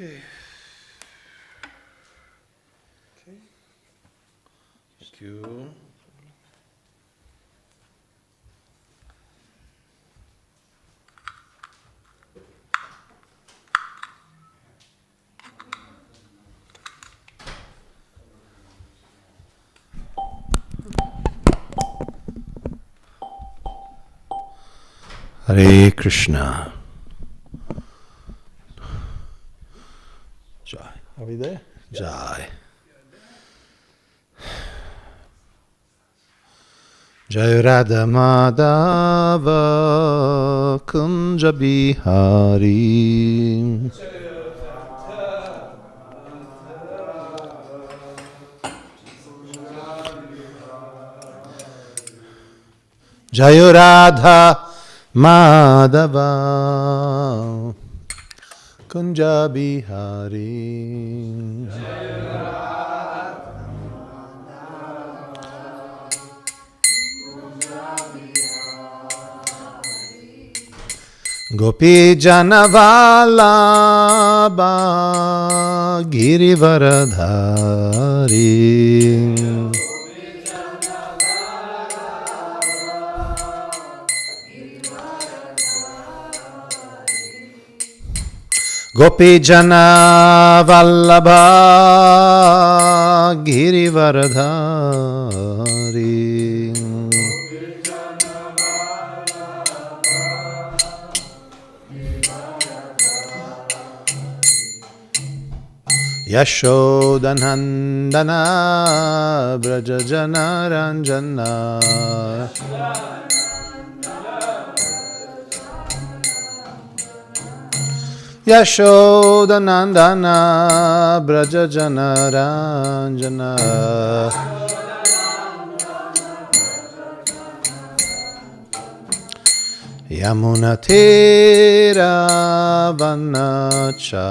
Okay. Okay. Thank you. Hare Krishna. Jai. Are we there? Jai. Jai Radha Madhava Kunja Bihari. Jai Radha Madhava Kunja Bihari. Gopi Janavalabha Girivaradhari. Gopi Jana Vallabha Girivaradhari. Yashodanandana Brajajana Ranjana. Yashodanandana Brajajana Ranjana. Yamunatira Vanachari.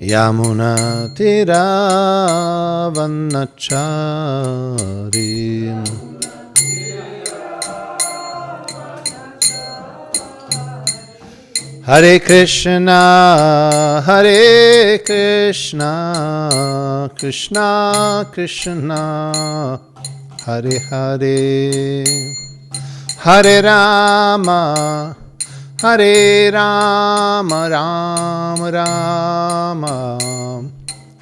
Yamunatira Vanachari. Hare Krishna, Hare Krishna, Krishna Krishna, Hare Hare, Hare Rama, Hare Rama, Rama Rama,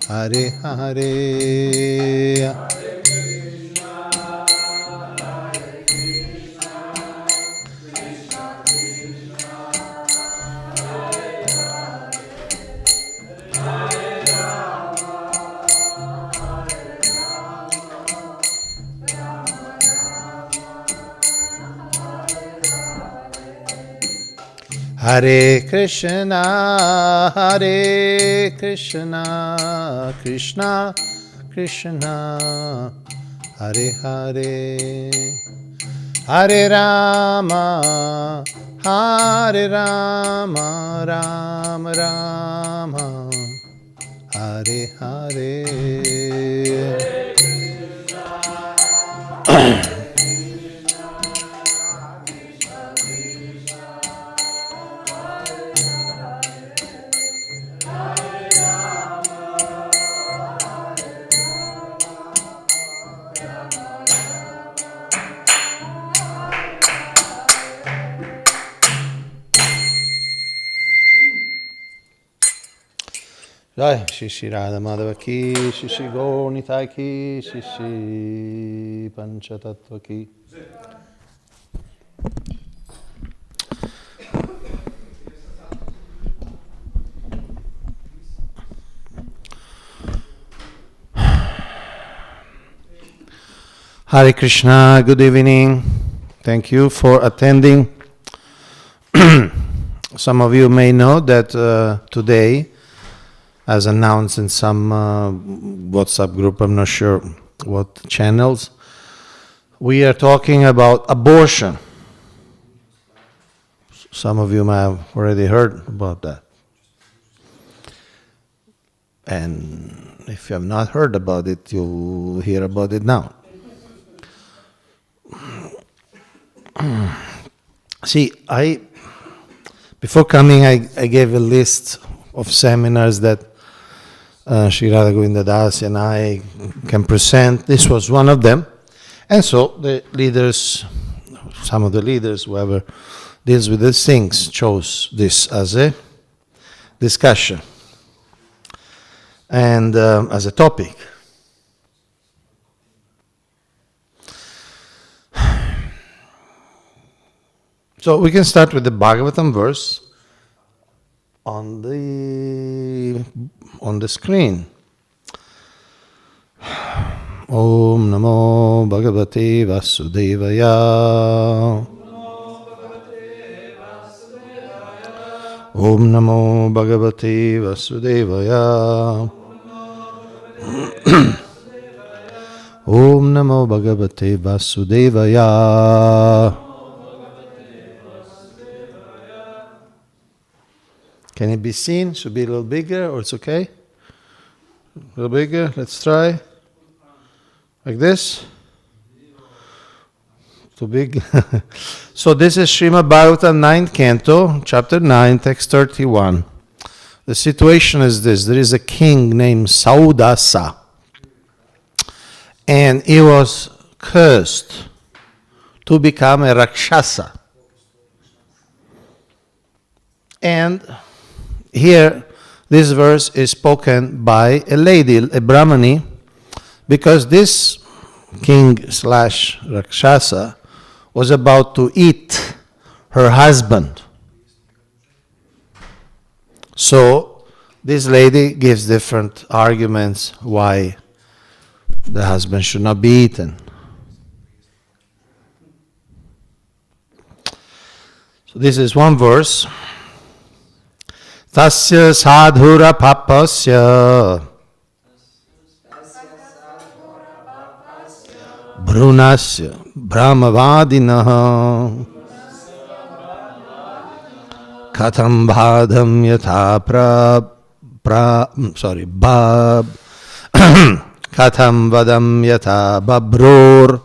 Hare Hare. Hare Krishna, Hare Krishna, Krishna Krishna, Hare Hare, Hare Rama, Hare Rama, Rama Rama, Hare Hare. Jai Shri Shri Radha Madhava ki, Shri Shri Gaur Nitai ki, Shri Shri Panchatattva ki. Hare Krishna, good evening. Thank you for attending. Some of you may know that today, as announced in some WhatsApp group, I'm not sure what channels, we are talking about abortion. Some of you may have already heard about that. And if you have not heard about it, you'll hear about it now. See, before coming, I gave a list of seminars that Sri Radha Govinda Das and I can present. This was one of them. And so the leaders, some of the leaders, whoever deals with these things, chose this as a discussion and as a topic. So we can start with the Bhagavatam verse on the screen. Om Namo Bhagavate Vasudevaya. Om Namo Bhagavate Vasudevaya. Om Namo Bhagavate Vasudevaya. Can it be seen? Should be a little bigger, or it's okay? A little bigger. Let's try. Like this? Too big? So this is Srimad Bhagavatam 9th Canto, Chapter 9, Text 31. The situation is this. There is a king named Saudasa. And he was cursed to become a Rakshasa. And here, this verse is spoken by a lady, a Brahmani, because this king / Rakshasa was about to eat her husband. So, this lady gives different arguments why the husband should not be eaten. So, this is one verse. Tasya sadhura papasya brunasya brahmavadinaha katham bhadam yatha katham vadam yatha babror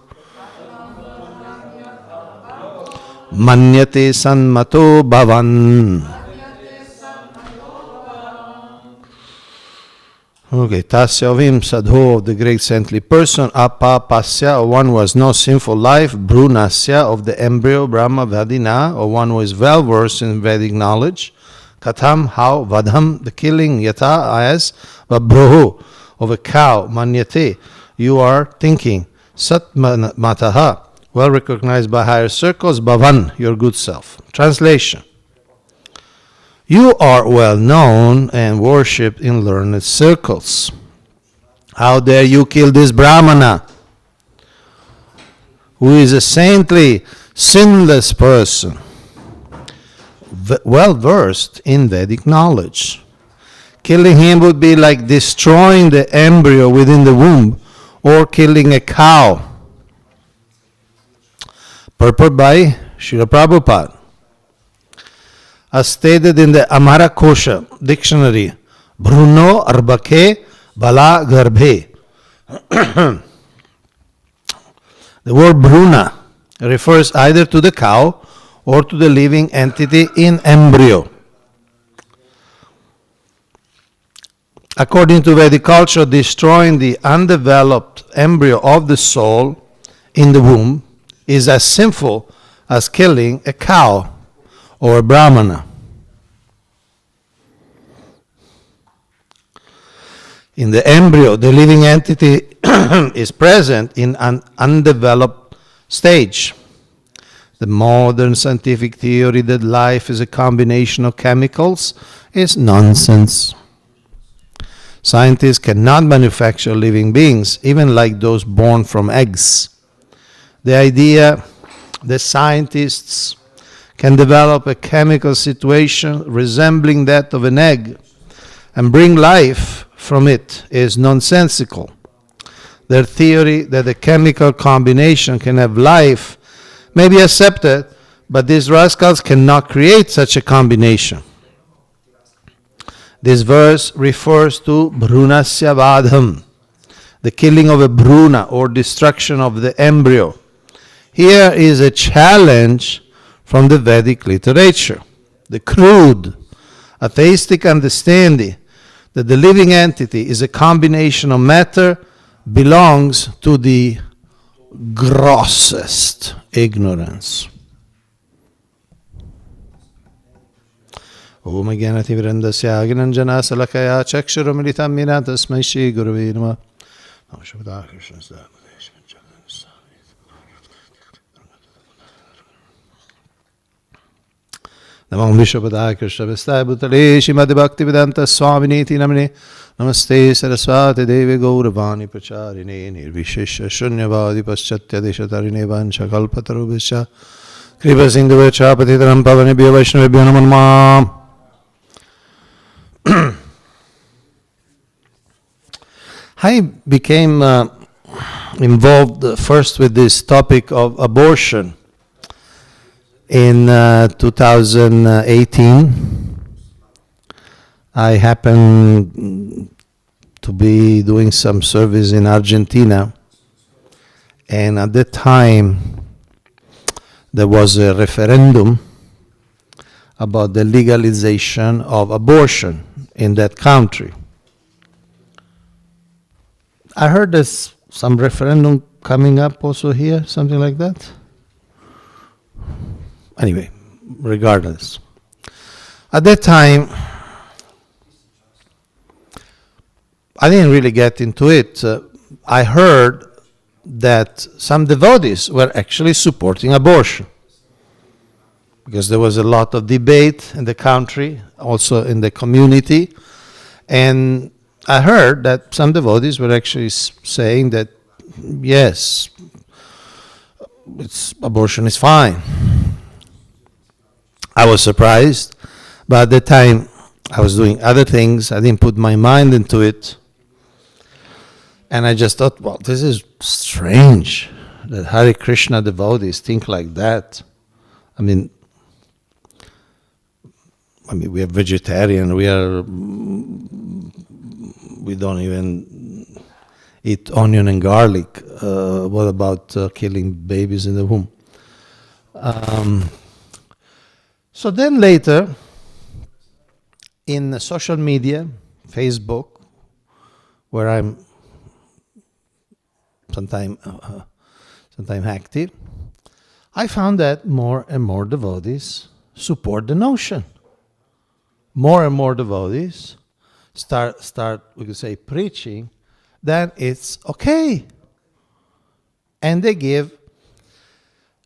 manyate sanmato bhavan. Okay, Tasya of him, Sadho of the great saintly person, Apapasya, or one who has no sinful life, Brunasya of the embryo, Brahma Vadina, or one who is well versed in Vedic knowledge, Katham, how, Vadham, the killing, Yata, as, Vabroho, of a cow, Manyate, you are thinking, Satmataha, well recognized by higher circles, Bhavan, your good self. Translation. You are well known and worshipped in learned circles. How dare you kill this Brahmana, who is a saintly, sinless person, well versed in Vedic knowledge. Killing him would be like destroying the embryo within the womb or killing a cow. Purport by Srila Prabhupada. As stated in the Amara Kosha dictionary, Bruno Arbake Bala Garbhe. The word Bruna refers either to the cow or to the living entity in embryo. According to Vedic culture, destroying the undeveloped embryo of the soul in the womb is as sinful as killing a cow or a Brahmana. In the embryo, the living entity is present in an undeveloped stage. The modern scientific theory that life is a combination of chemicals is nonsense. Scientists cannot manufacture living beings, even like those born from eggs. The idea that scientists can develop a chemical situation resembling that of an egg and bring life from it is nonsensical. Their theory that a chemical combination can have life may be accepted, but these rascals cannot create such a combination. This verse refers to Brunasya Vadham, the killing of a Bruna or destruction of the embryo. Here is a challenge from the Vedic literature. The crude, atheistic understanding that the living entity is a combination of matter belongs to the grossest ignorance. Om Gyanati Virandasya Gnanjana Salakaya Chakshurumilitam Mina Tasmai Shri Gurave Namah. Namam Vishwapadaya Krishna Vestaya Bhutale Shrimati Bhaktivedanta Swaminiti Namane Namaste Saraswati Devi Gauravani Pracharine Nirvishesha Shunyavadi Paschatya Deshatarine Vancha Kalpatarubhisha Kripa Sindhuvecha Patitaram Pavanebhyo Vaishnavebhyo Namo Namah. I became involved first with this topic of abortion in 2018. I happened to be doing some service in Argentina, and at that time there was a referendum about the legalization of abortion in that country. I heard there's some referendum coming up also here, something like that. Anyway, regardless. At that time, I didn't really get into it. I heard that some devotees were actually supporting abortion, because there was a lot of debate in the country, also in the community, and I heard that some devotees were actually saying that, yes, abortion is fine. I was surprised, but at the time I was doing other things. I didn't put my mind into it. And I just thought, well, this is strange that Hare Krishna devotees think like that. I mean, we are vegetarian. We don't even eat onion and garlic. What about killing babies in the womb? So then later, in social media, Facebook, where I'm sometimes active, I found that more and more devotees support the notion. More and more devotees start we could say, preaching that it's okay. And they give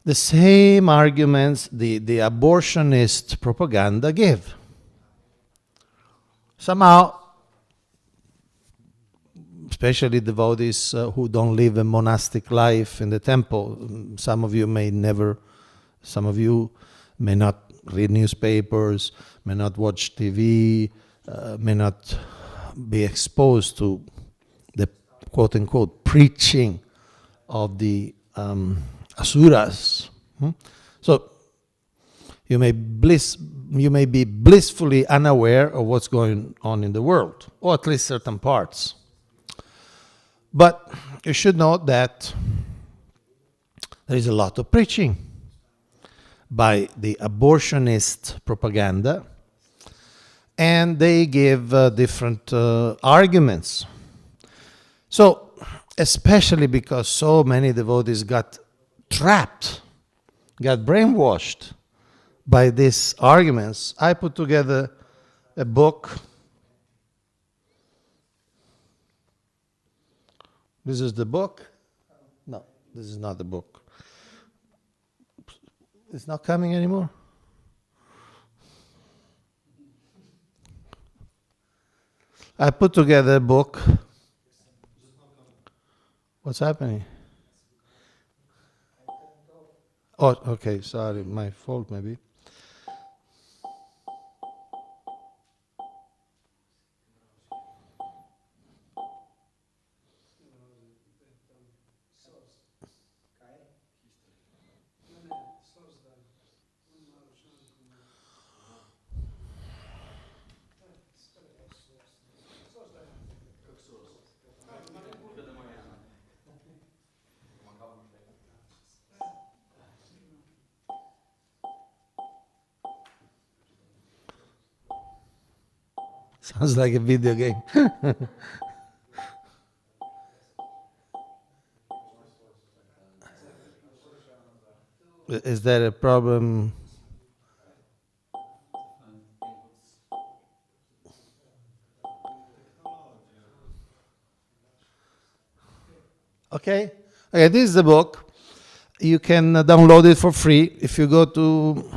the same arguments the abortionist propaganda give. Somehow, especially devotees who don't live a monastic life in the temple, some of you may not read newspapers, may not watch TV, may not be exposed to the quote-unquote preaching of the asuras. So you may be blissfully unaware of what's going on in the world, or at least certain parts. But you should know that there is a lot of preaching by the abortionist propaganda, and they give different arguments. So, especially because so many devotees got trapped, got brainwashed by these arguments, I put together a book. This is the book. No, this is not the book. It's not coming anymore. I put together a book. What's happening? Oh, okay, sorry, my fault maybe. Sounds like a video game. Is there a problem? Okay. Okay, this is the book. You can download it for free if you go to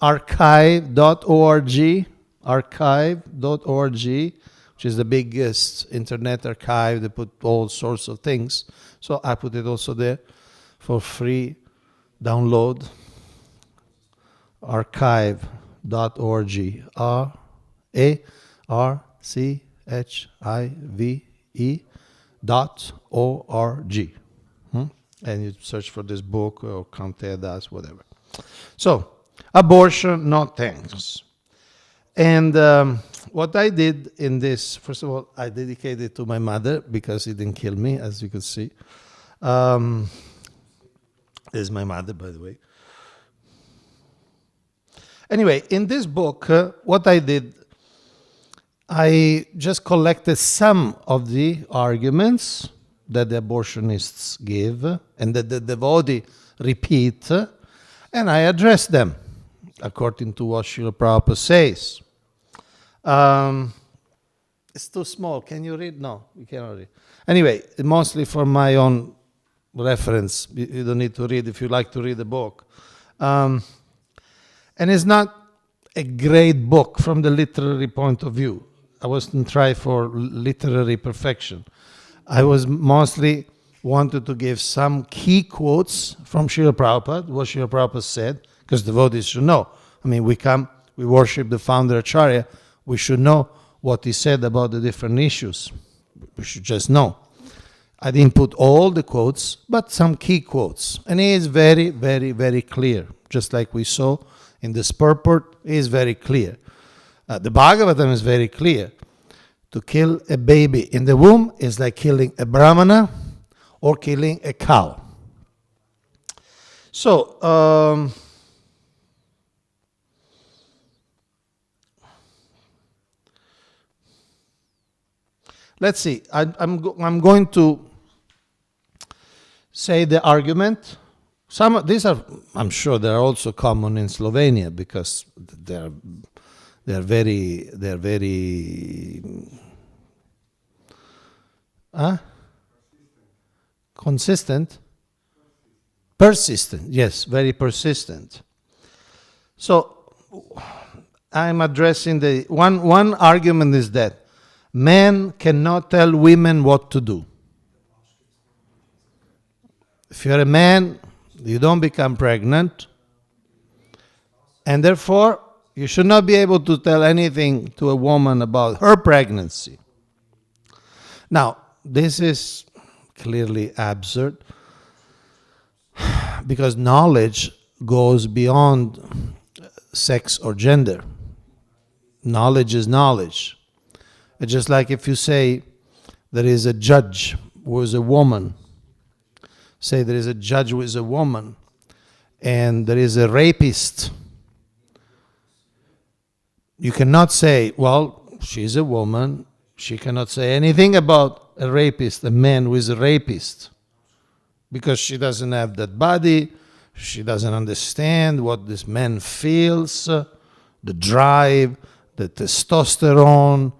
archive.org, archive.org, which is the biggest internet archive. They put all sorts of things. So I put it also there for free download. Archive.org, archive.org. And you search for this book or Kaunteya Das, whatever. So, abortion, no thanks. And what I did in this, first of all, I dedicated it to my mother because it didn't kill me, as you could see. This is my mother, by the way. Anyway, in this book, what I did, I just collected some of the arguments that the abortionists give and that the devotee repeat, and I address them according to what Srila Prabhupada says. It's too small. Can you read? No, you cannot read. Anyway, mostly for my own reference. You don't need to read if you like to read the book. And it's not a great book from the literary point of view. I wasn't trying for literary perfection. I was mostly wanted to give some key quotes from Srila Prabhupada, what Srila Prabhupada said, because devotees should know. I mean, we worship the founder Acharya, we should know what he said about the different issues. We should just know. I didn't put all the quotes, but some key quotes. And he is very, very, very clear. Just like we saw in this purport, he is very clear. The Bhagavatam is very clear. To kill a baby in the womb is like killing a brahmana or killing a cow. So, let's see. I'm going to say the argument. Some of these are, I'm sure, they are also common in Slovenia because they're very consistent, persistent. Yes, very persistent. So I'm addressing the one argument is that men cannot tell women what to do. If you're a man, you don't become pregnant, and therefore you should not be able to tell anything to a woman about her pregnancy. Now, this is clearly absurd because knowledge goes beyond sex or gender. Knowledge is knowledge. It's just like if you say there is a judge who is a woman, say there is a judge who is a woman, and there is a rapist. You cannot say, well, she's a woman, she cannot say anything about a rapist, a man who is a rapist, because she doesn't have that body, she doesn't understand what this man feels, the drive, the testosterone,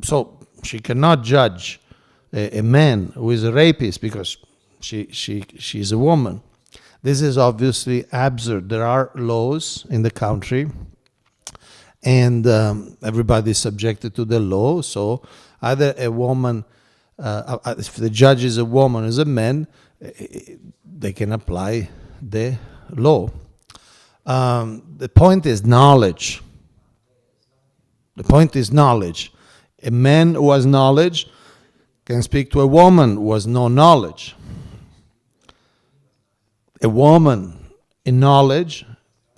so she cannot judge a man who is a rapist because she's a woman. This is obviously absurd. There are laws in the country, and everybody is subjected to the law. So either a woman, if the judge is a woman, is a man, they can apply the law. The point is knowledge. The point is knowledge. A man who has knowledge can speak to a woman who has no knowledge. A woman in knowledge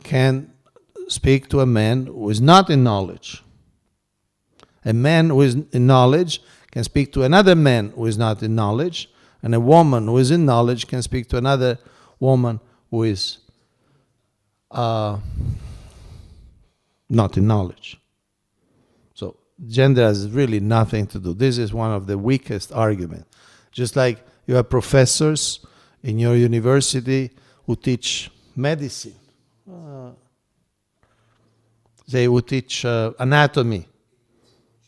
can speak to a man who is not in knowledge. A man who is in knowledge can speak to another man who is not in knowledge, and a woman who is in knowledge can speak to another woman who is not in knowledge. So gender has really nothing to do. This is one of the weakest arguments. Just like you have professors in your university who teach medicine. They would teach anatomy.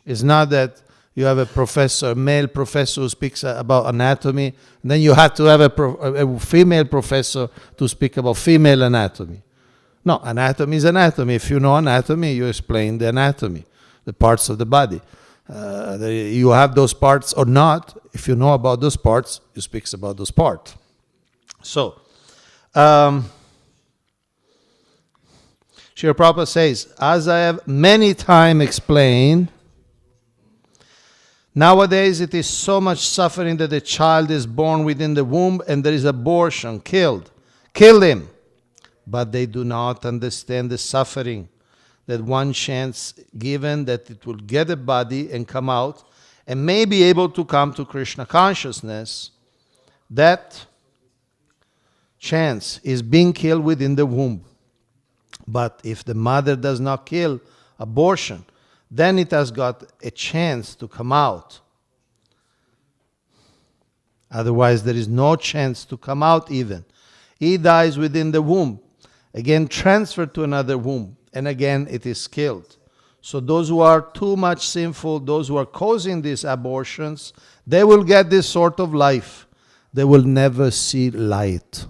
It's not that you have a professor, a male professor who speaks about anatomy, and then you have to have a female professor to speak about female anatomy. No, anatomy is anatomy. If you know anatomy, you explain the anatomy, the parts of the body. You have those parts or not. If you know about those parts, you speak about those parts. So, Srila Prabhupada says, as I have many times explained, nowadays it is so much suffering that the child is born within the womb and there is abortion, killed. Kill him. But they do not understand the suffering, that one chance given that it will get a body and come out and may be able to come to Krishna consciousness, that chance is being killed within the womb. But if the mother does not kill abortion, then it has got a chance to come out. Otherwise, there is no chance to come out even. He dies within the womb, again transferred to another womb, and again it is killed. So those who are too much sinful, those who are causing these abortions, they will get this sort of life. They will never see light.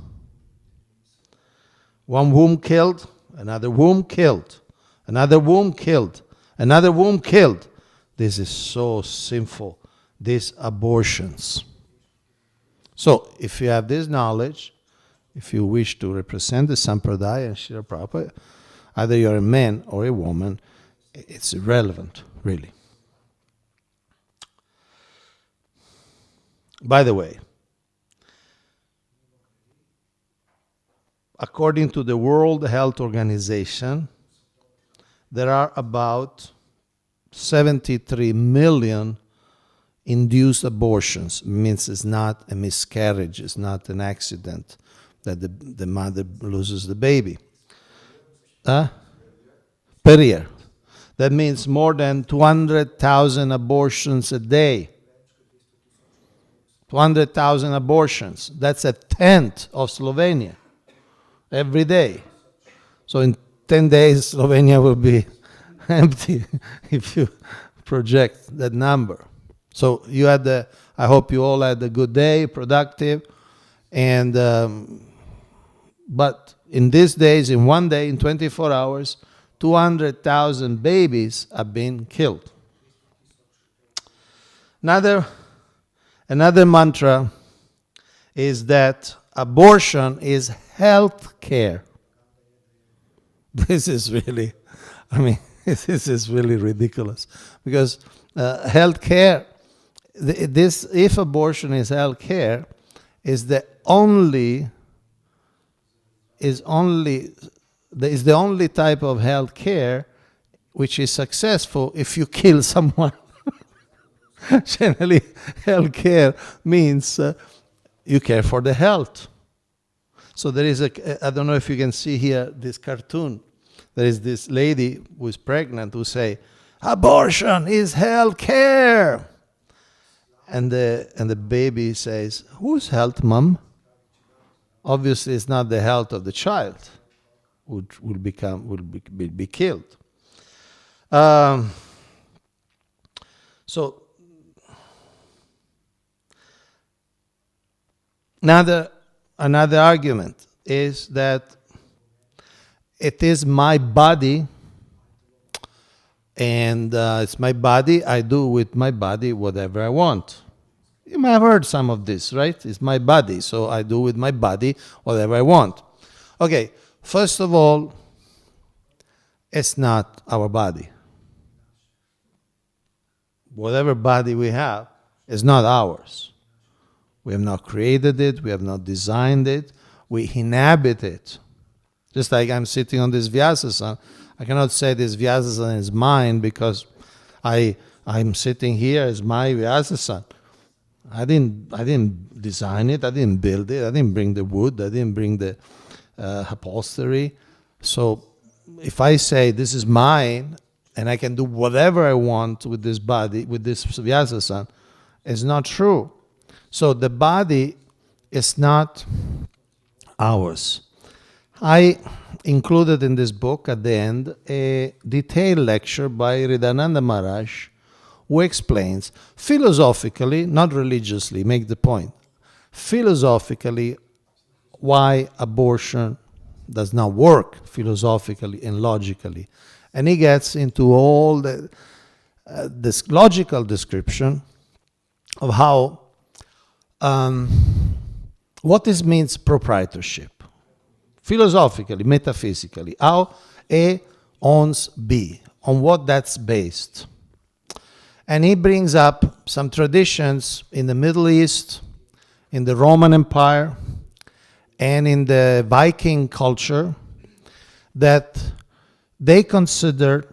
One womb killed, another womb killed, another womb killed, another womb killed. This is so sinful, these abortions. So, if you have this knowledge, if you wish to represent the Sampradaya and Srila Prabhupada, either you're a man or a woman, it's irrelevant, really. By the way, according to the World Health Organization, there are about 73 million induced abortions. It means it's not a miscarriage, it's not an accident that the mother loses the baby. Per year. That means more than 200,000 abortions a day. 200,000 abortions. That's a tenth of Slovenia. Every day. So in 10 days, Slovenia will be empty if you project that number. So you had I hope you all had a good day, productive, and but in these days, in one day, in 24 hours, 200,000 babies have been killed. Another mantra is that abortion is health care. This is really, this is really ridiculous, because health care, if abortion is health care, is the only type of health care which is successful if you kill someone. Generally, health care means you care for the health. So there is I don't know if you can see here this cartoon. There is this lady who is pregnant who say, abortion is health care. And the baby says, whose health, mom? Obviously, it's not the health of the child which will be killed. So another argument is that it is my body, and it's my body. I do with my body whatever I want. You might have heard some of this, right? It's my body, so I do with my body whatever I want. Okay, first of all, it's not our body. Whatever body we have is not ours. We have not created it, we have not designed it, we inhabit it. Just like I'm sitting on this Vyasasana, I cannot say this Vyasasana is mine because I'm sitting here as my Vyasasana. I didn't design it, I didn't build it, I didn't bring the wood, I didn't bring the upholstery. So if I say this is mine and I can do whatever I want with this body, with this Vyasa-san, it's not true. So the body is not ours. I included in this book at the end a detailed lecture by Hridayananda Maharaj who explains philosophically, not religiously, make the point, philosophically why abortion does not work philosophically and logically. And he gets into all this logical description of how, what this means proprietorship. Philosophically, metaphysically, how A owns B, on what that's based. And he brings up some traditions in the Middle East, in the Roman Empire, and in the Viking culture, that they considered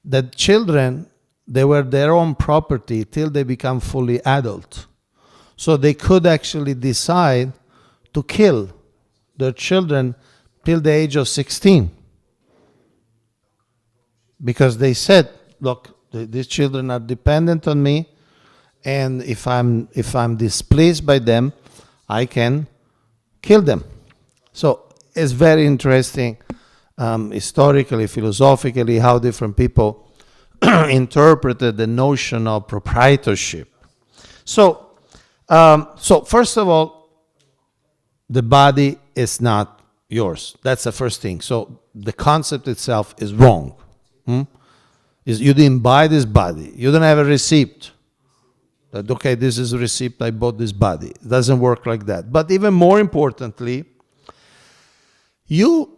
that children, they were their own property till they become fully adult. So they could actually decide to kill their children till the age of 16. Because they said, look, these children are dependent on me, and if I'm displeased by them, I can kill them. So it's very interesting, historically, philosophically, how different people interpreted the notion of proprietorship. So first of all, the body is not yours. That's the first thing. So the concept itself is wrong. You didn't buy this body. You don't have a receipt. That, okay, this is a receipt, I bought this body. It doesn't work like that. But even more importantly, you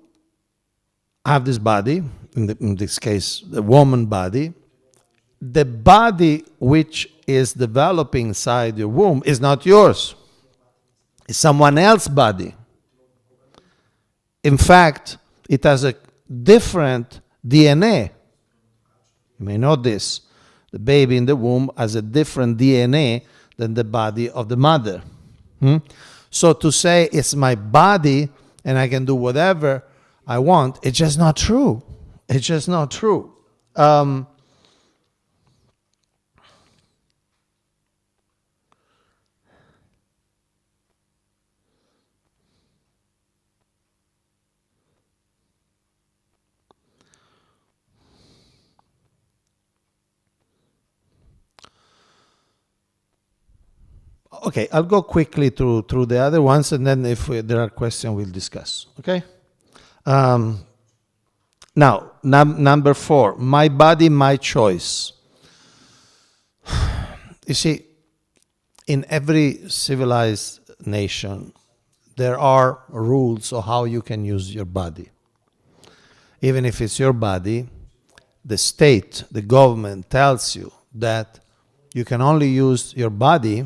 have this body, in this case, the woman body. The body which is developing inside your womb is not yours. It's someone else's body. In fact, it has a different DNA. You may know this. The baby in the womb has a different DNA than the body of the mother. So to say it's my body and I can do whatever I want, it's just not true. It's just not true. Okay, I'll go quickly through the other ones, and then if there are questions, we'll discuss. Okay? Now, number 4, my body, my choice. You see, in every civilized nation, there are rules of how you can use your body. Even if it's your body, the state, the government tells you that you can only use your body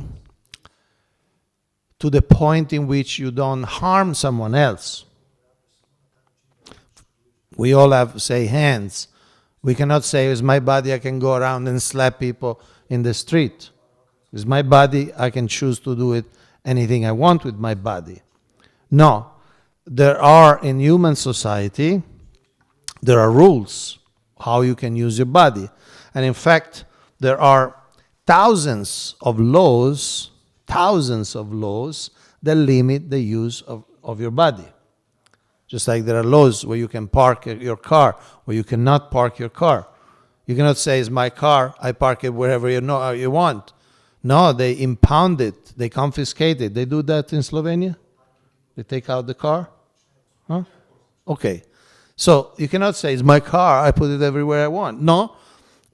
to the point in which you don't harm someone else. We all have, say, hands. We cannot say, it's my body, I can go around and slap people in the street. It's my body, I can choose to do it anything I want with my body. No, there are, in human society, there are rules how you can use your body. And in fact, there are thousands of laws that limit the use of your body. Just like there are laws where you can park your car, where you cannot park your car. You cannot say, it's my car, I park it wherever you want. No, they impound it, they confiscate it. They do that in Slovenia? They take out the car? Huh? Okay. So you cannot say, it's my car, I put it everywhere I want. No,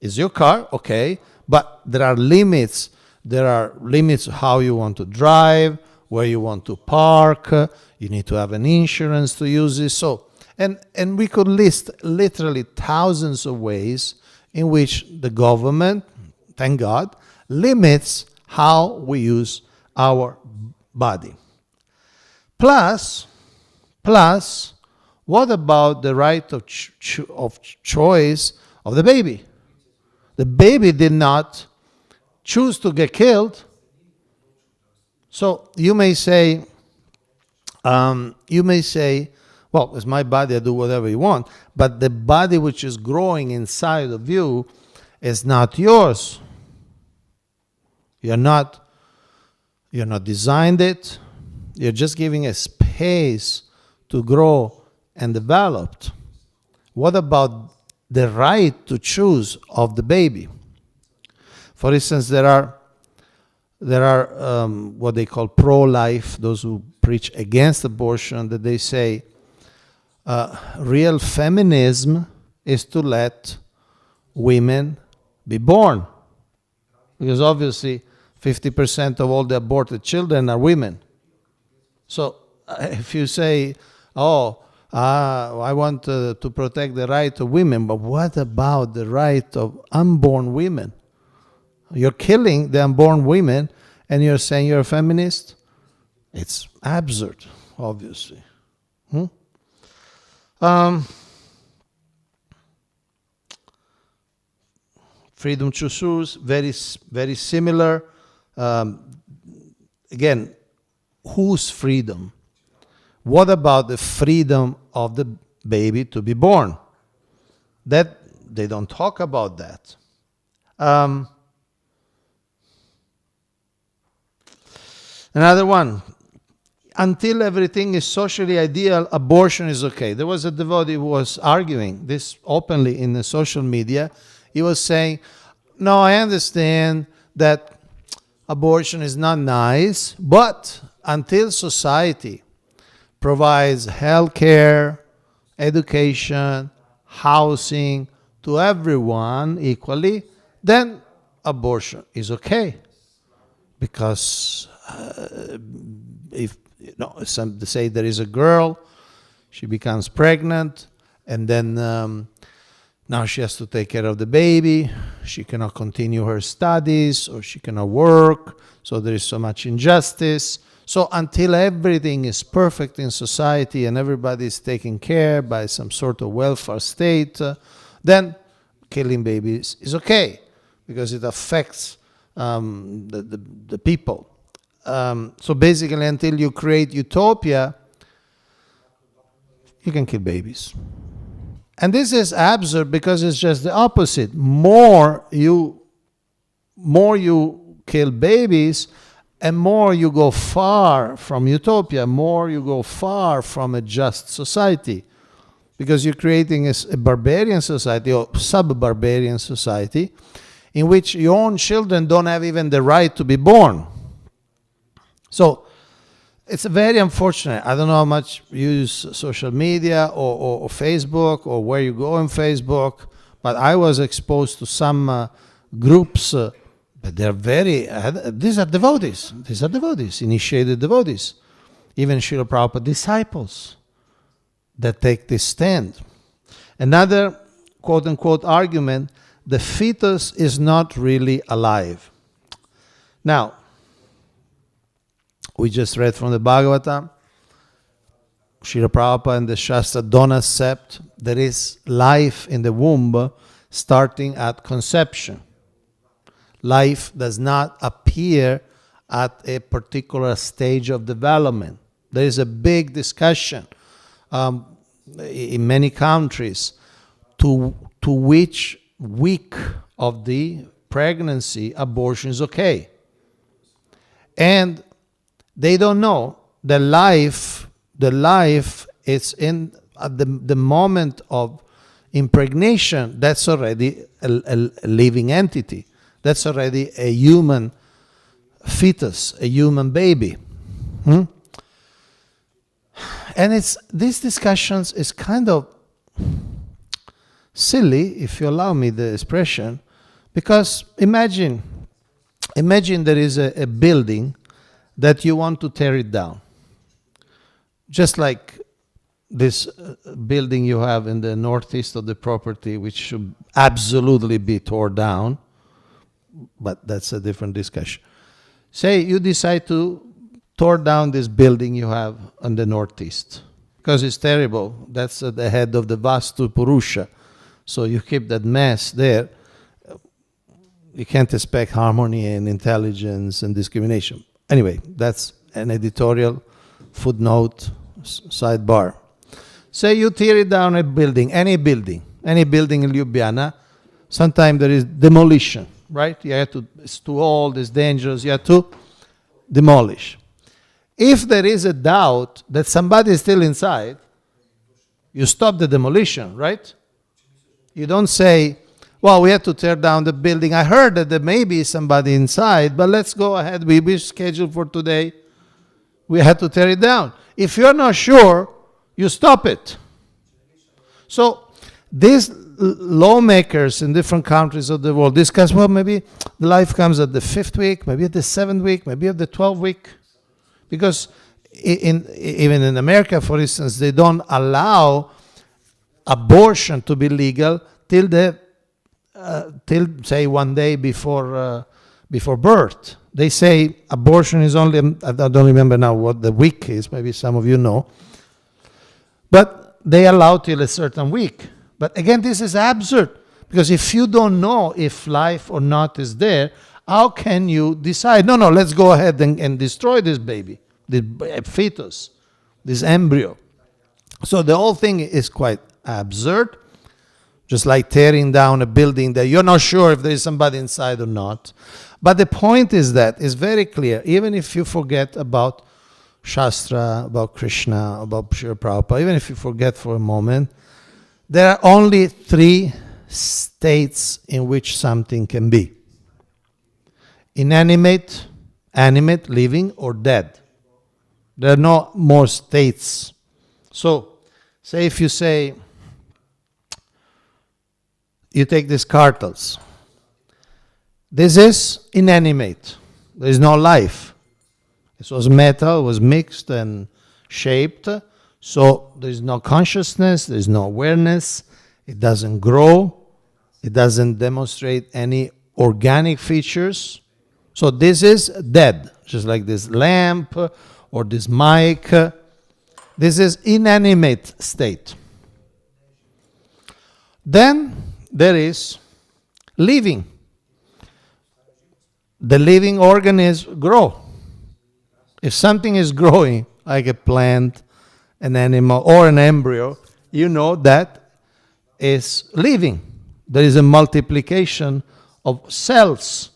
it's your car, okay, but there are limits. There are limits how you want to drive, where you want to park. You need to have an insurance to use this. So, and we could list literally thousands of ways in which the government, thank God, limits how we use our body. Plus, what about the right of choice of the baby? The baby did not choose to get killed. So you may say, well, well, it's my body, I do whatever you want, but the body which is growing inside of you is not yours. You're not designed it. You're just giving a space to grow and develop. What about the right to choose of the baby? For instance, there are what they call pro-life, those who preach against abortion, that they say real feminism is to let women be born. Because obviously 50% of all the aborted children are women. So if you say, I want to protect the right of women, but what about the right of unborn women? You're killing the unborn women and you're saying you're a feminist? It's absurd, obviously. Freedom to choose, very, very similar. Again, whose freedom? What about the freedom of the baby to be born? That they don't talk about that. Another one. Until everything is socially ideal, abortion is okay. There was a devotee who was arguing this openly in the social media. He was saying, no, I understand that abortion is not nice, but until society provides health care, education, housing to everyone equally, then abortion is okay. Because if some say there is a girl, she becomes pregnant, and then now she has to take care of the baby. She cannot continue her studies, or she cannot work, so there is so much injustice. So until everything is perfect in society and everybody is taken care by some sort of welfare state, then killing babies is okay, because it affects the people. So basically, until you create utopia, you can kill babies. And this is absurd because it's just the opposite. More you kill babies, and more you go far from utopia, more you go far from a just society. Because you're creating a barbarian society, or sub-barbarian society, in which your own children don't have even the right to be born. So it's very unfortunate. I don't know how much you use social media or Facebook, or where you go on Facebook, but I was exposed to some groups, but they're very, these are devotees. These are devotees, initiated devotees. Even Srila Prabhupada disciples that take this stand. Another quote-unquote argument, the fetus is not really alive. Now, we just read from the Bhagavatam, Srila Prabhupada and the Shastra don't accept there is life in the womb starting at conception. Life does not appear at a particular stage of development. There is a big discussion in many countries to which week of the pregnancy abortion is okay. And they don't know the life is in at the moment of impregnation. That's already a living entity. That's already a human fetus, a human baby. And these discussions is kind of silly, if you allow me the expression, because imagine there is a building that you want to tear it down. Just like this building you have in the northeast of the property, which should absolutely be torn down, but that's a different discussion. Say you decide to tear down this building you have on the northeast, because it's terrible. That's at the head of the Vastu Purusha. So you keep that mess there. You can't expect harmony and intelligence and discrimination. Anyway, that's an editorial footnote, sidebar. Say you tear it down a building in Ljubljana, sometimes there is demolition, right? It's too old, it's dangerous, you have to demolish. If there is a doubt that somebody is still inside, you stop the demolition, right? You don't say, well, we have to tear down the building. I heard that there may be somebody inside, but let's go ahead. We scheduled for today. We had to tear it down. If you're not sure, you stop it. So these lawmakers in different countries of the world discuss, well, maybe the life comes at the 5th week, maybe at the 7th week, maybe at the 12th week. Because even in America, for instance, they don't allow abortion to be legal till say 1 day before birth. They say abortion is only, I don't remember now what the week is, maybe some of you know. But they allow till a certain week. But again, this is absurd, because if you don't know if life or not is there, how can you decide, no, let's go ahead and destroy this baby, this fetus, this embryo? So the whole thing is quite absurd, just like tearing down a building that you're not sure if there is somebody inside or not. But the point is that it's very clear, even if you forget about Shastra, about Krishna, about Srila Prabhupada, even if you forget for a moment, there are only 3 states in which something can be: inanimate, animate, living, or dead. There are no more states. So, say if you say, you take these cartels. This is inanimate. There is no life. This was metal, it was mixed and shaped. So there is no consciousness, there is no awareness. It doesn't grow. It doesn't demonstrate any organic features. So this is dead, just like this lamp or this mic. This is inanimate state. Then there is living. The living organisms grow. If something is growing, like a plant, an animal, or an embryo, you know that is living. There is a multiplication of cells.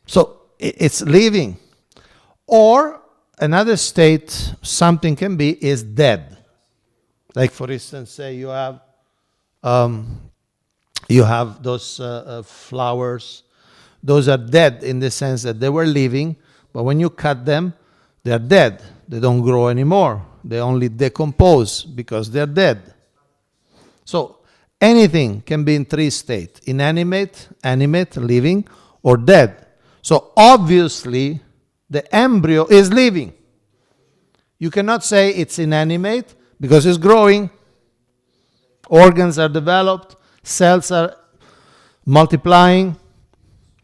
So it's living. Or another state something can be is dead. Like for instance, say you have those flowers. Those are dead in the sense that they were living, but when you cut them, they are dead. They don't grow anymore. They only decompose because they're dead. So anything can be in 3 states: inanimate, animate, living, or dead. So obviously the embryo is living. You cannot say it's inanimate because it's growing. Organs are developed, cells are multiplying.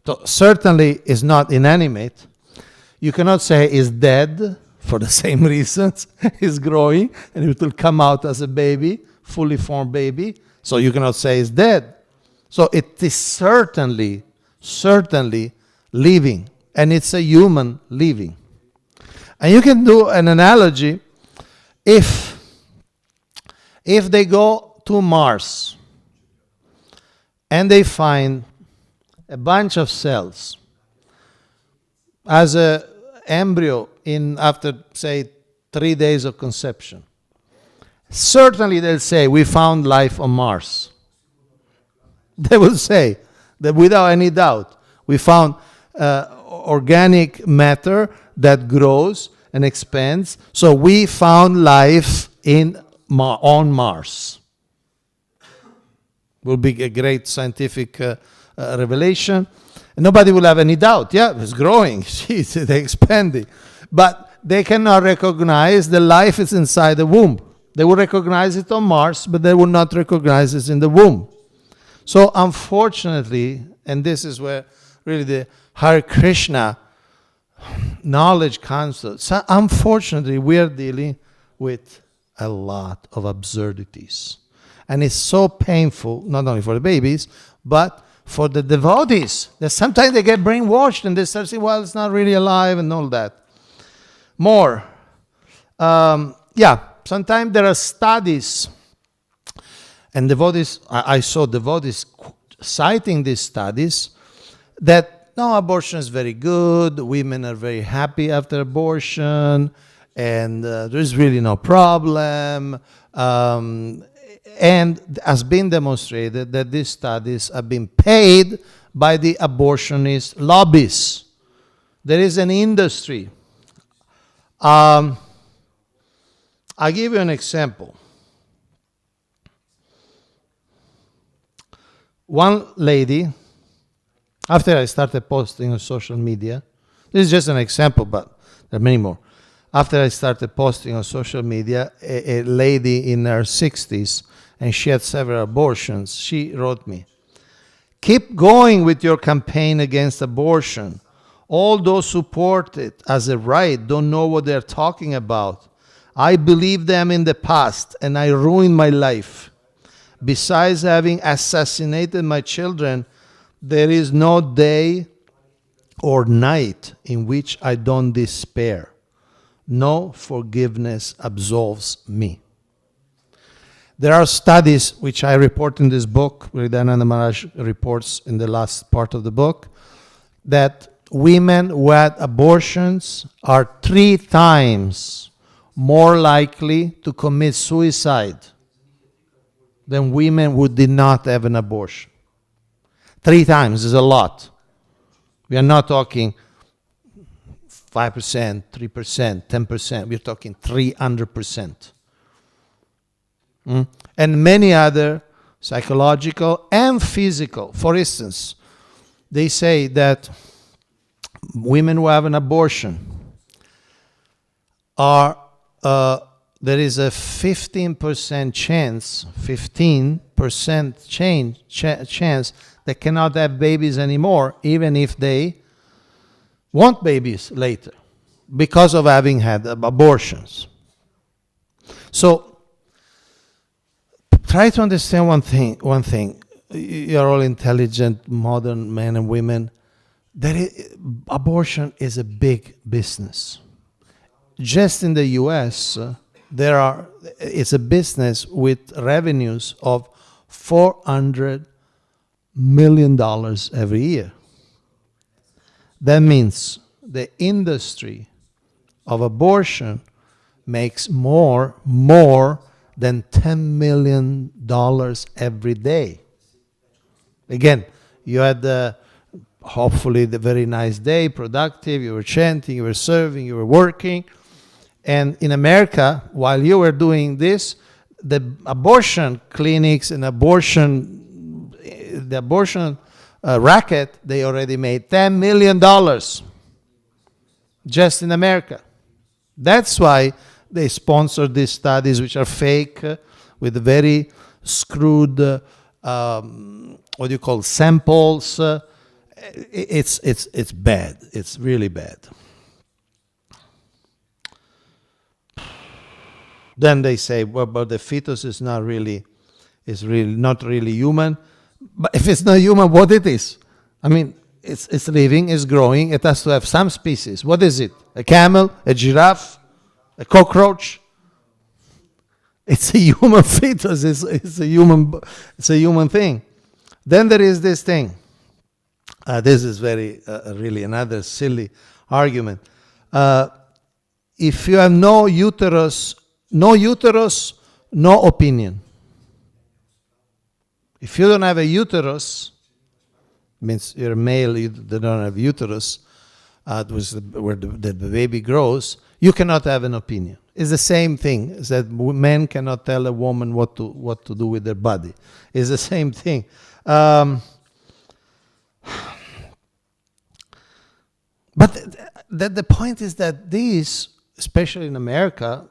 So certainly is not inanimate. You cannot say it's dead for the same reasons. It's growing and it will come out as a baby, fully formed baby. So you cannot say it's dead. So it is certainly living, and it's a human living. And you can do an analogy. If they go to Mars and they find a bunch of cells as an embryo after, say, 3 days of conception, certainly they'll say, we found life on Mars. They will say that without any doubt, we found organic matter that grows and expands, so we found life on Mars. Will be a great scientific revelation. And nobody will have any doubt. Yeah, it's growing. They're expanding. But they cannot recognize the life is inside the womb. They will recognize it on Mars, but they will not recognize it in the womb. So unfortunately, and this is where really the Hare Krišna knowledge comes to. So unfortunately, we are dealing with a lot of absurdities. And it's so painful, not only for the babies, but for the devotees. That sometimes they get brainwashed and they start saying, well, it's not really alive and all that. More. sometimes there are studies, and devotees, I saw devotees citing these studies, that no, abortion is very good, women are very happy after abortion, and there's really no problem. And has been demonstrated that these studies have been paid by the abortionist lobbies. There is an industry. I'll give you an example. One lady, after I started posting on social media, this is just an example, but there are many more. After I started posting on social media, a lady in her 60s, and she had several abortions, she wrote me, "Keep going with your campaign against abortion. All those who support it as a right don't know what they're talking about. I believed them in the past, and I ruined my life. Besides having assassinated my children, there is no day or night in which I don't despair. No forgiveness absolves me." There are studies which I report in this book, Hridayananda Maharaj reports in the last part of the book, that women who had abortions are 3 times more likely to commit suicide than women who did not have an abortion. 3 times is a lot. We are not talking 5%, 3%, 10%. We're talking 300%. And many other psychological and physical. For instance, they say that women who have an abortion are, there is a 15% chance, chance they cannot have babies anymore, even if they want babies later, because of having had abortions. So, try to understand one thing. You're all intelligent, modern men and women. Abortion is a big business. Just in the US, it's a business with revenues of $400 million every year. That means the industry of abortion makes more than $10 million every day. Again, you had hopefully the very nice day, productive, you were chanting, you were serving, you were working. And in America, while you were doing this, the abortion clinics and the abortion racket, they already made $10 million just in America. That's why they sponsor these studies, which are fake, with very screwed, samples. It's bad. It's really bad. Then they say, well, but the fetus is not really human. But if it's not human, what it is? I mean, it's living, it's growing. It has to have some species. What is it? A camel? A giraffe? A cockroach? It's a human fetus. It's a human thing. Then there is this thing. This is very really another silly argument. If you have no uterus, no opinion. If you don't have a uterus, means you're a male, you don't have uterus, where the baby grows, you cannot have an opinion. It's the same thing as that men cannot tell a woman what to do with their body. It's the same thing. But the point is that these, especially in America,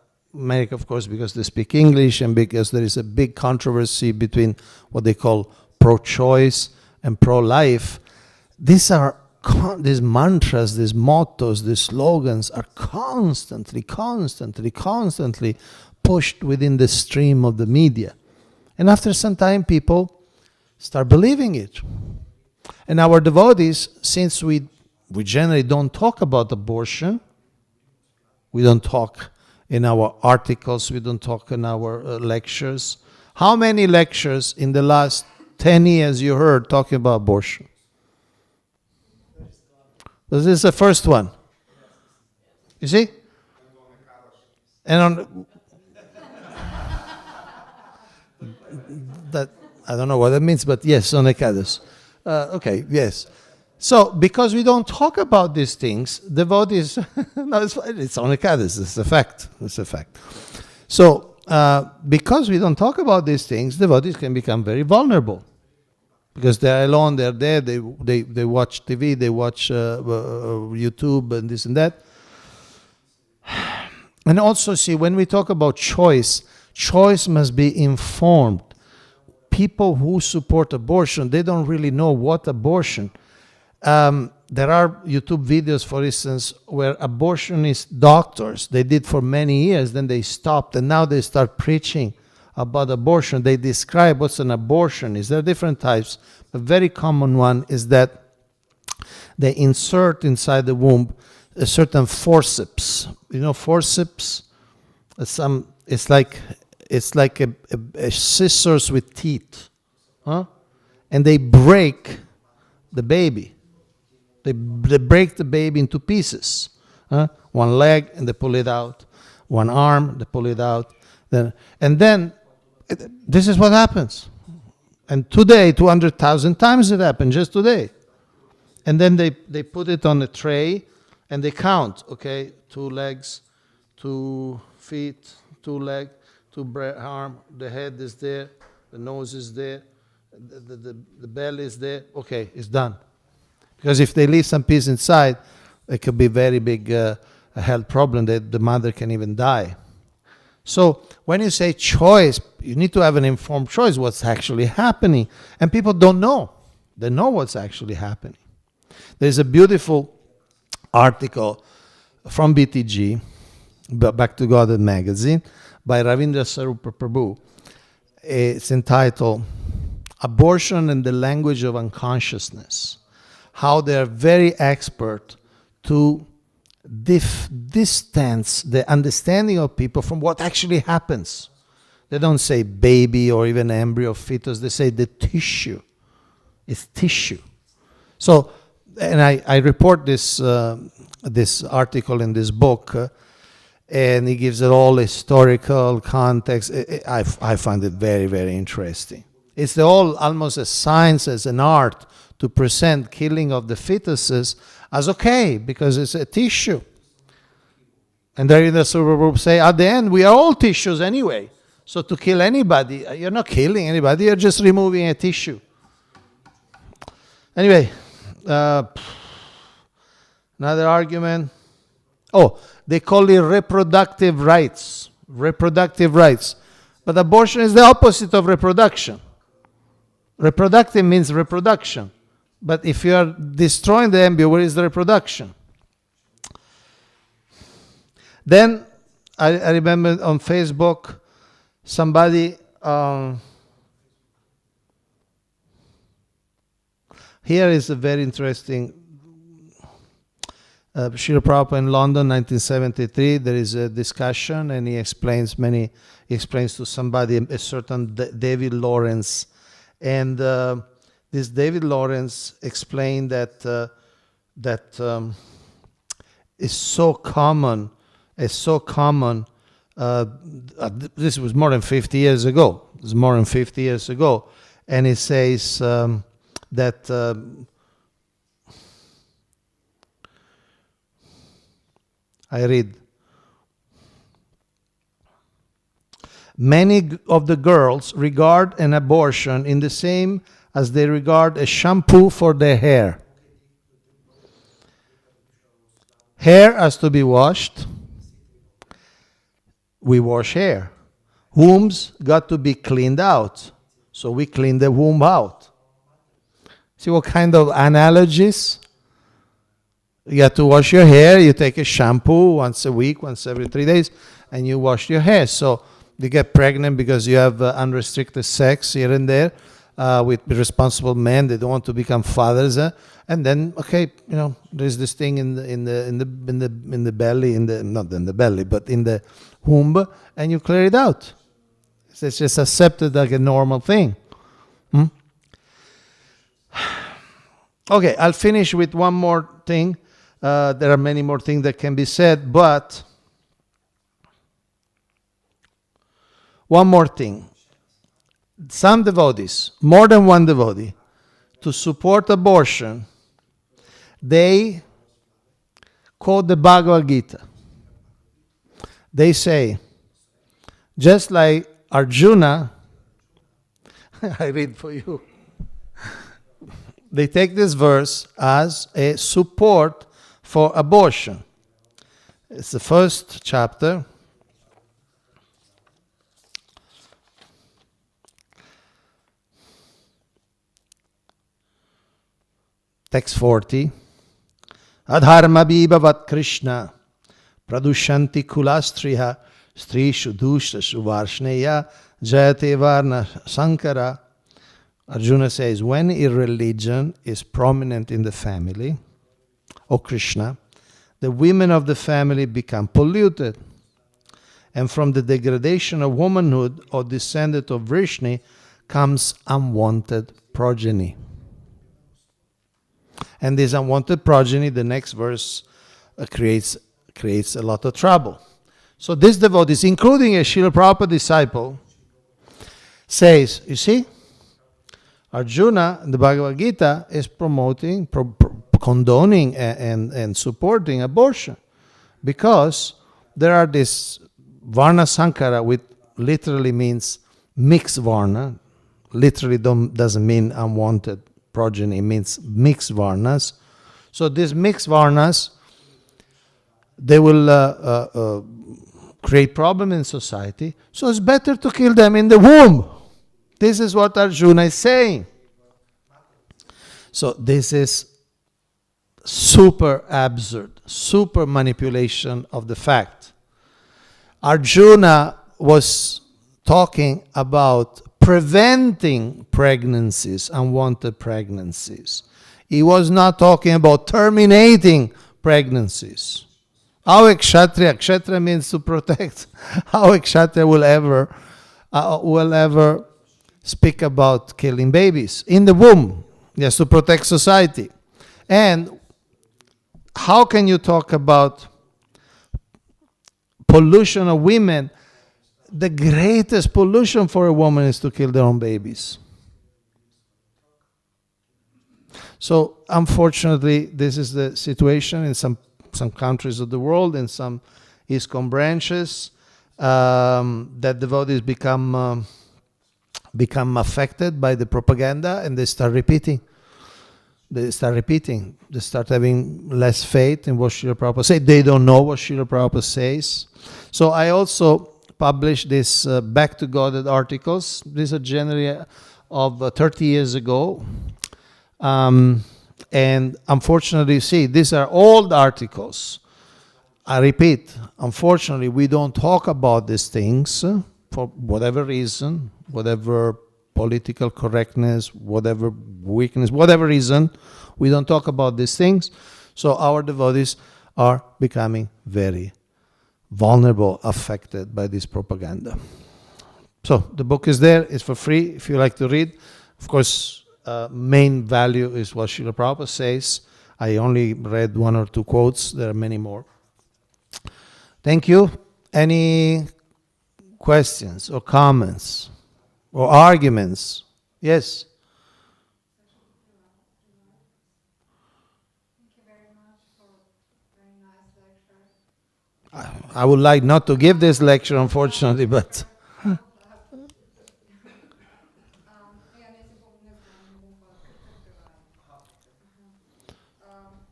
of course, because they speak English and because there is a big controversy between what they call pro-choice and pro-life, these mantras, these mottos, these slogans are constantly pushed within the stream of the media. And after some time, people start believing it. And our devotees, since we generally don't talk about abortion, we don't talk in our articles, we don't talk in our lectures. How many lectures in the last 10 years you heard talking about abortion? This is the first one. You see? And on that, I don't know what that means, but yes, on Ekadus. Okay, yes. So, because we don't talk about these things, devotees, no, it's on Ekadus, it's a fact. It's a fact. So, because we don't talk about these things, devotees can become very vulnerable. Because they're alone, they're there, they watch TV, they watch YouTube and this and that. And also, see, when we talk about choice, choice must be informed. People who support abortion, they don't really know what abortion. There are YouTube videos, for instance, where abortionist doctors, they did for many years, then they stopped, and now they start preaching about abortion. They describe what's an abortion. There are different types. A very common one is that they insert inside the womb a certain forceps. You know, forceps? It's like a scissors with teeth, huh? And they break the baby. They break the baby into pieces. One leg, and they pull it out. One arm, they pull it out. And then this is what happens. And today, 200,000 times it happened, just today. And then they put it on a tray, and they count, okay, 2 legs, 2 feet, 2 legs, 2 arm, the head is there, the nose is there, the belly is there. Okay, it's done. Because if they leave some piece inside, it could be very big a health problem that the mother can even die. So when you say choice, you need to have an informed choice what's actually happening. And people don't know. They know what's actually happening. There's a beautiful article from BTG, Back to God magazine, by Ravindra Sarupa Prabhu. It's entitled Abortion and the Language of Unconsciousness. How they're very expert to distance the understanding of people from what actually happens. They don't say baby or even embryo, fetus. They say the tissue. It's tissue. So, and I report this article in this book, and he gives it all historical context. I find it very, very interesting. It's almost a science, as an art, to present killing of the fetuses as okay, because it's a tissue. And there in the super group say, at the end, we are all tissues anyway. So to kill anybody, you're not killing anybody, you're just removing a tissue. Anyway, another argument. Oh, they call it reproductive rights. Reproductive rights. But abortion is the opposite of reproduction. Reproductive means reproduction. But if you are destroying the embryo, where is the reproduction? Then, I remember on Facebook, somebody, here is a very interesting, Srila Prabhupada in London, 1973, there is a discussion, and he explains to somebody, a certain David Lawrence, and this David Lawrence explained that is so common. It's so common. This was more than 50 years ago. It was more than 50 years ago, and it says that I read. Many of the girls regard an abortion in the same as they regard a shampoo for their hair. Hair has to be washed. We wash hair. Wombs got to be cleaned out. So we clean the womb out. See what kind of analogies? You have to wash your hair. You take a shampoo once a week, once every 3 days, and you wash your hair. So you get pregnant because you have unrestricted sex here and there. with responsible men. They don't want to become fathers, and then there's this thing in the belly, not in the belly, but in the womb, and you clear it out. It's just accepted like a normal thing. Okay, I'll finish with one more thing. There are many more things that can be said, but one more thing. Some devotees, more than one devotee, to support abortion, they quote the Bhagavad Gita. They say, just like Arjuna, I read for you. They take this verse as a support for abortion. It's the first chapter. Text 40. Adharma bhibavat Krishna pradushanti kulastriha strishu dusha suvarshneya jayate varna sankara. Arjuna says, when irreligion is prominent in the family, O Krishna, the women of the family become polluted. And from the degradation of womanhood or descendant of Vrishni comes unwanted progeny. And this unwanted progeny, the next verse, creates a lot of trouble. So this devotees, including a Srila Prabhupada disciple, says, you see, Arjuna, in the Bhagavad Gita, is promoting, condoning and supporting abortion, because there are this Varna Sankara, which literally means mixed Varna, literally doesn't mean unwanted progeny, means mixed Varnas. So these mixed Varnas, they will create problem in society, so it's better to kill them in the womb. This is what Arjuna is saying. So this is super absurd, super manipulation of the fact. Arjuna was talking about preventing pregnancies, unwanted pregnancies. He was not talking about terminating pregnancies. How a kshatriya means to protect, how a kshatriya will ever speak about killing babies in the womb. Yes, to protect society. And how can you talk about pollution of women? The greatest pollution for a woman is to kill their own babies. So unfortunately, this is the situation in some countries of the world, in some ISKCON branches, that devotees become affected by the propaganda, and they start repeating. They start having less faith in what Srila Prabhupada says. They don't know what Srila Prabhupada says. So I also published this Back to Godhead articles. These are generally of 30 years ago. And unfortunately, see, these are old articles. I repeat, unfortunately, we don't talk about these things for whatever reason, whatever political correctness, whatever weakness, whatever reason, we don't talk about these things. So our devotees are becoming very vulnerable, affected by this propaganda. So the book is there, it's for free if you like to read. Of course, main value is what Srila Prabhupada says. I only read one or two quotes, there are many more. Thank you. Any questions or comments or arguments? Yes? Thank you very much for a very nice lecture. I would like not to give this lecture, unfortunately, but...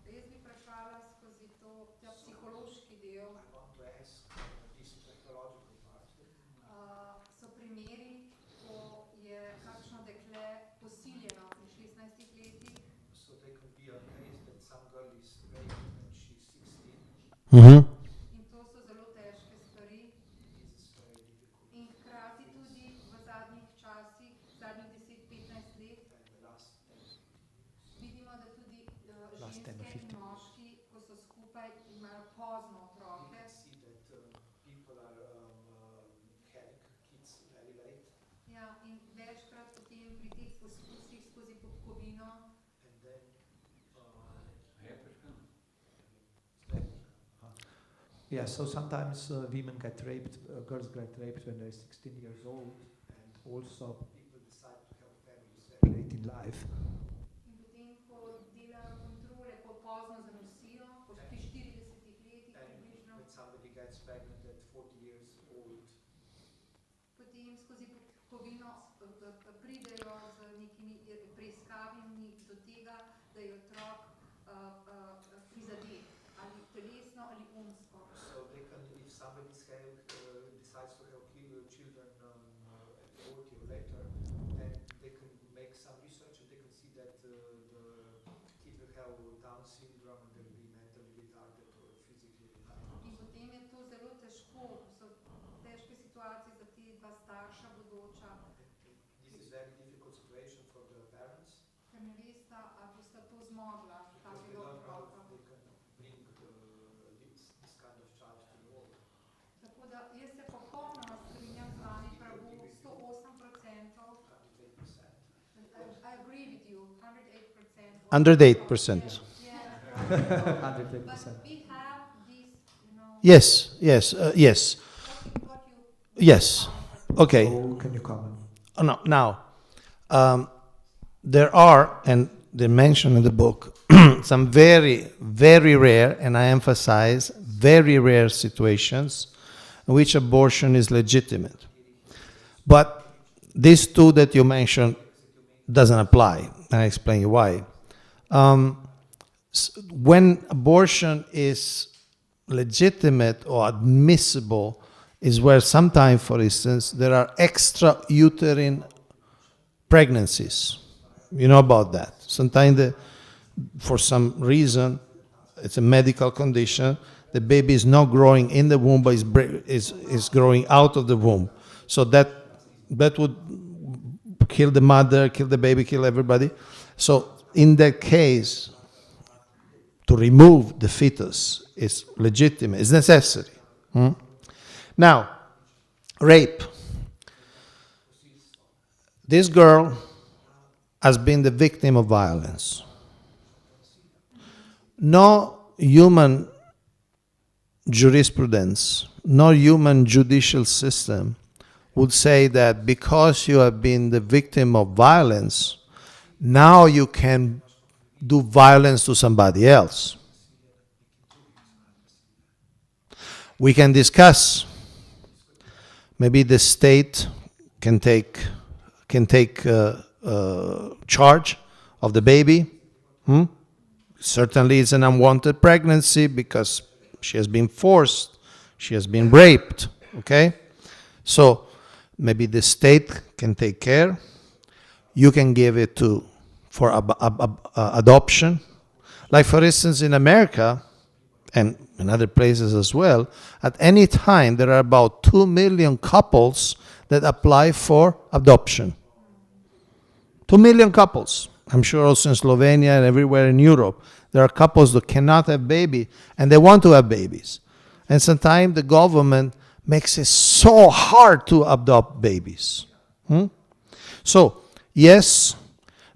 Jaz bi vprašala skozi ta psihološki del. So primeri, ko je kakšno dekle posiljeno pri 16 letih. So they could be amazed that some girl is raped when she's 16. Mm-hmm. In to so zelo težke stvari. It's very difficult. In hkrati tudi v zadnjih časih, zadnjih 10-15 pozno You otroke. can see that people are having kids very late, Ja, in večkrat potem pri teh poskusih skozi popkovino and then yeah, so sometimes women get raped, girls get raped when they're 16 years old, and also people decide to have families very late in life. in potem, ko delajo kontrole, pozno zanosijo, pri 40 letih And približno, when somebody gets pregnant at 40 years old, potem skozi popkovino pridejo z nekimi preiskavami do tega, da je otrok prizadet, ali telesno ali umsko. so they can, if somebody decides to have children at 40 or later, then they can make some research and they can see that the kid will have Down syndrome and they'll be mentally retarded or physically retarded. In potem je to zelo težko, so težke situacije za te dva starša bodoča, This is very difficult situation for the parents ker ne vesta, ali bosta to zmogla, because they takega don't know otroka. if they can bring this kind of child to the world. Tako da jaz se popolnoma strinjam z vami, Prabhu, 108%. 108%. I agree with you, 108%. 108%. Yeah. 108%. But we have this, Yes. what you Yes. Okay. So can you comment? No, now, there are, and they mention in the book, some very, very rare, and I emphasize, very rare situations in which abortion is legitimate. But these two that you mentioned doesn't apply, and I explain you why. When abortion is legitimate or admissible is where sometimes, for instance, there are extrauterine pregnancies. You know about that. Sometimes, for some reason, it's a medical condition, the baby is not growing in the womb, but is growing out of the womb. So that would kill the mother, kill the baby, kill everybody. So in that case, to remove the fetus is legitimate, it's necessary. Now, rape. This girl has been the victim of violence. No human jurisprudence, no human judicial system would say that because you have been the victim of violence, now you can do violence to somebody else. We can discuss. Maybe the state can take charge of the baby. Certainly, it's an unwanted pregnancy because she has been forced, she has been raped. Okay, so maybe the state can take care. You can give it for adoption. Like for instance, in America and in other places as well, at any time there are about 2 million couples that apply for adoption. 2 million couples. I'm sure also in Slovenia and everywhere in Europe, there are couples that cannot have baby and they want to have babies. And sometimes the government makes it so hard to adopt babies. So, yes,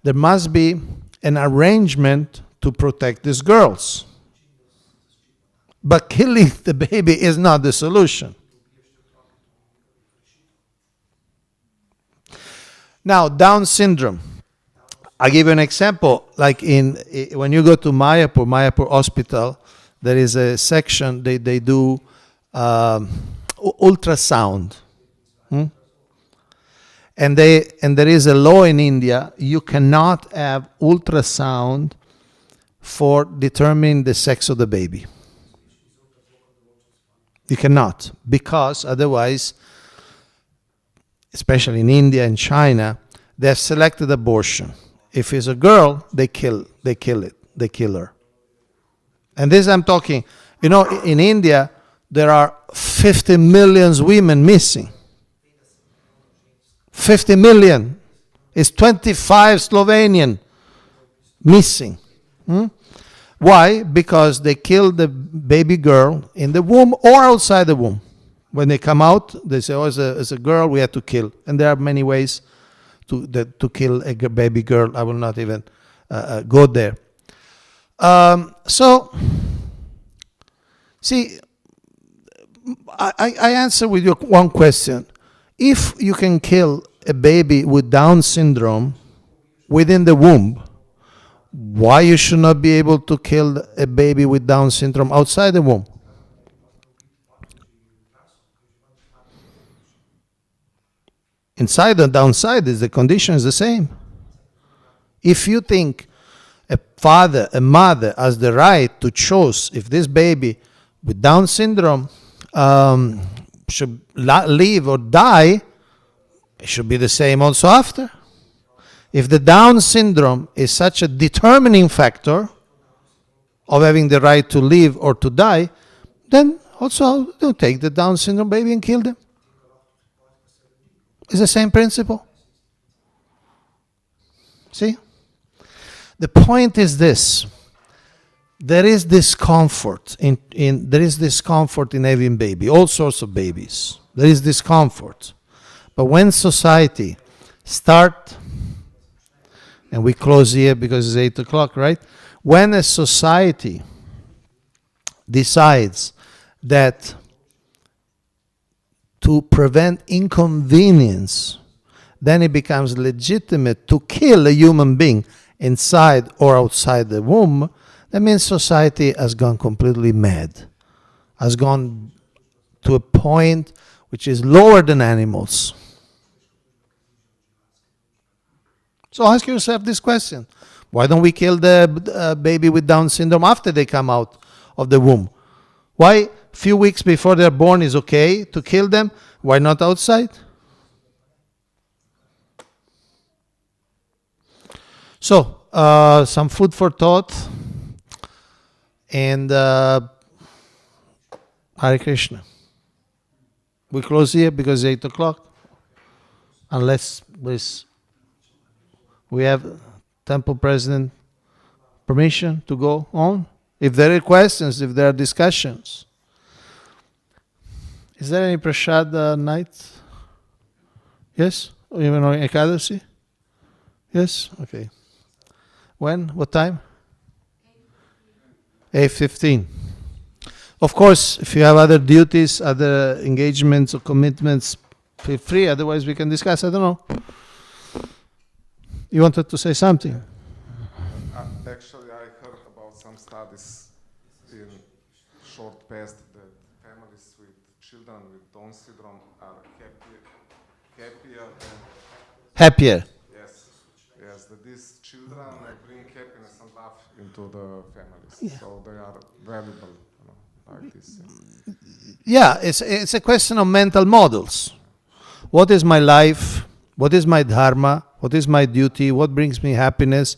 there must be an arrangement to protect these girls. But killing the baby is not the solution. Now, Down syndrome. I'll give you an example. Like when you go to Mayapur Hospital, there is a section, they do ultrasound. And there is a law in India, you cannot have ultrasound for determining the sex of the baby. You cannot, because otherwise, especially in India and China, they have selected abortion. If it's a girl, they kill her. And this I'm talking, in India, there are 50 million women missing. 50 million. It's 25 Slovenian missing. Why? Because they kill the baby girl in the womb or outside the womb. When they come out, they say, oh, as a girl, we have to kill. And there are many ways to kill a baby girl. I will not even go there. So, see, I answer with your one question. If you can kill a baby with Down syndrome within the womb, why you should not be able to kill a baby with Down syndrome outside the womb? Inside and downside is the condition is the same. If you think a father, a mother has the right to choose if this baby with Down syndrome should live or die, it should be the same also after. If the Down syndrome is such a determining factor of having the right to live or to die, then also don't take the Down syndrome baby and kill them. It's the same principle. See? The point is this. There is discomfort in having baby, all sorts of babies. There is discomfort. But when society start, and we close here because it's 8 o'clock, right? When a society decides that to prevent inconvenience, then it becomes legitimate to kill a human being inside or outside the womb, that means society has gone completely mad, has gone to a point which is lower than animals. So ask yourself this question. Why don't we kill the baby with Down syndrome after they come out of the womb? Why few weeks before they're born is okay to kill them? Why not outside? So, some food for thought. And Hare Krishna. We close here because it's 8 o'clock. Unless we have temple president permission to go on. If there are questions, if there are discussions. Is there any prasad night? Yes? Or even on Ekadasi? Yes? Okay. When? What time? 8:15. Of course, if you have other duties, other engagements or commitments, feel free. Otherwise, we can discuss. I don't know. You wanted to say something? Actually, I heard about some studies in short past that families with children with Down syndrome are happier than Happier. yes, that these children bring happiness and love into the families, Yeah. so they are valuable, like this. Yeah, it's a question of mental models. What is my life? What is my dharma? What is my duty? What brings me happiness?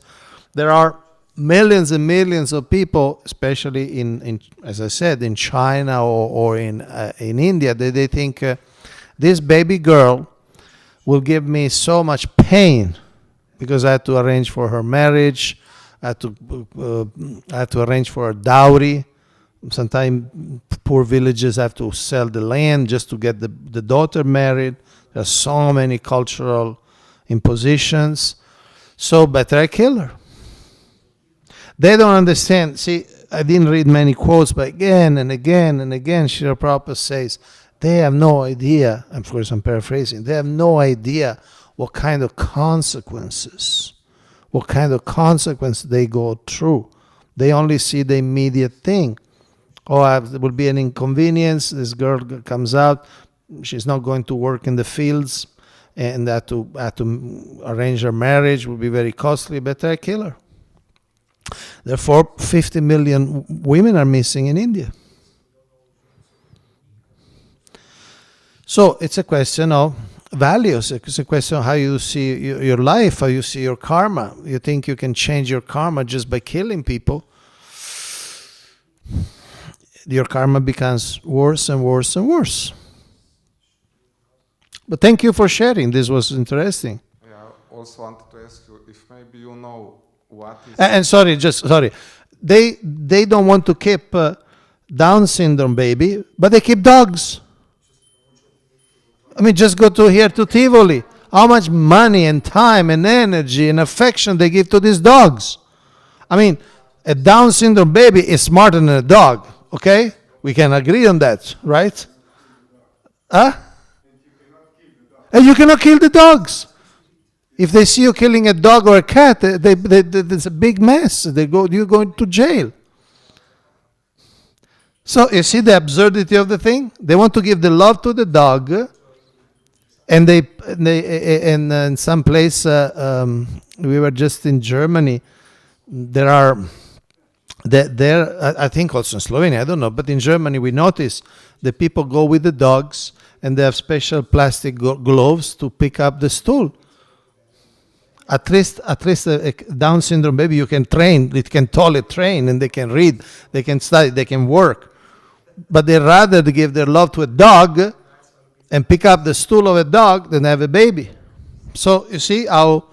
There are millions and millions of people, especially in as I said, in China or in India, they think this baby girl will give me so much pain because I had to arrange for her marriage, I had to arrange for a dowry. Sometimes poor villages have to sell the land just to get the daughter married. There are so many cultural impositions. So better I kill her. They don't understand. See, I didn't read many quotes, but again and again and again, Srila Prabhupada says, they have no idea, of course I'm paraphrasing, they have no idea what kind of consequences they go through. They only see the immediate thing. Oh, there will be an inconvenience, this girl comes out, she's not going to work in the fields, and that to arrange her marriage will be very costly, better I kill her. Therefore, 50 million women are missing in India. So it's a question of values. It's a question of how you see your life, how you see your karma. You think you can change your karma just by killing people. Your karma becomes worse and worse and worse. But thank you for sharing. This was interesting. Yeah, I also wanted to ask you if maybe you know what is... And sorry. they don't want to keep Down syndrome baby, but they keep dogs. I mean, just go to here to Tivoli. How much money and time and energy and affection they give to these dogs. I mean, a Down syndrome baby is smarter than a dog, okay? We can agree on that, right? Huh? And you cannot kill the dogs. If they see you killing a dog or a cat, it's a big mess. You're going to jail. So you see the absurdity of the thing? They want to give the love to the dog, and in some place, we were just in Germany. There, I think also in Slovenia, I don't know, but in Germany we notice the people go with the dogs and they have special plastic gloves to pick up the stool. At least a Down syndrome baby you can train, it can toilet train, and they can read, they can study, they can work. But they rather give their love to a dog and pick up the stool of a dog than have a baby. So you see how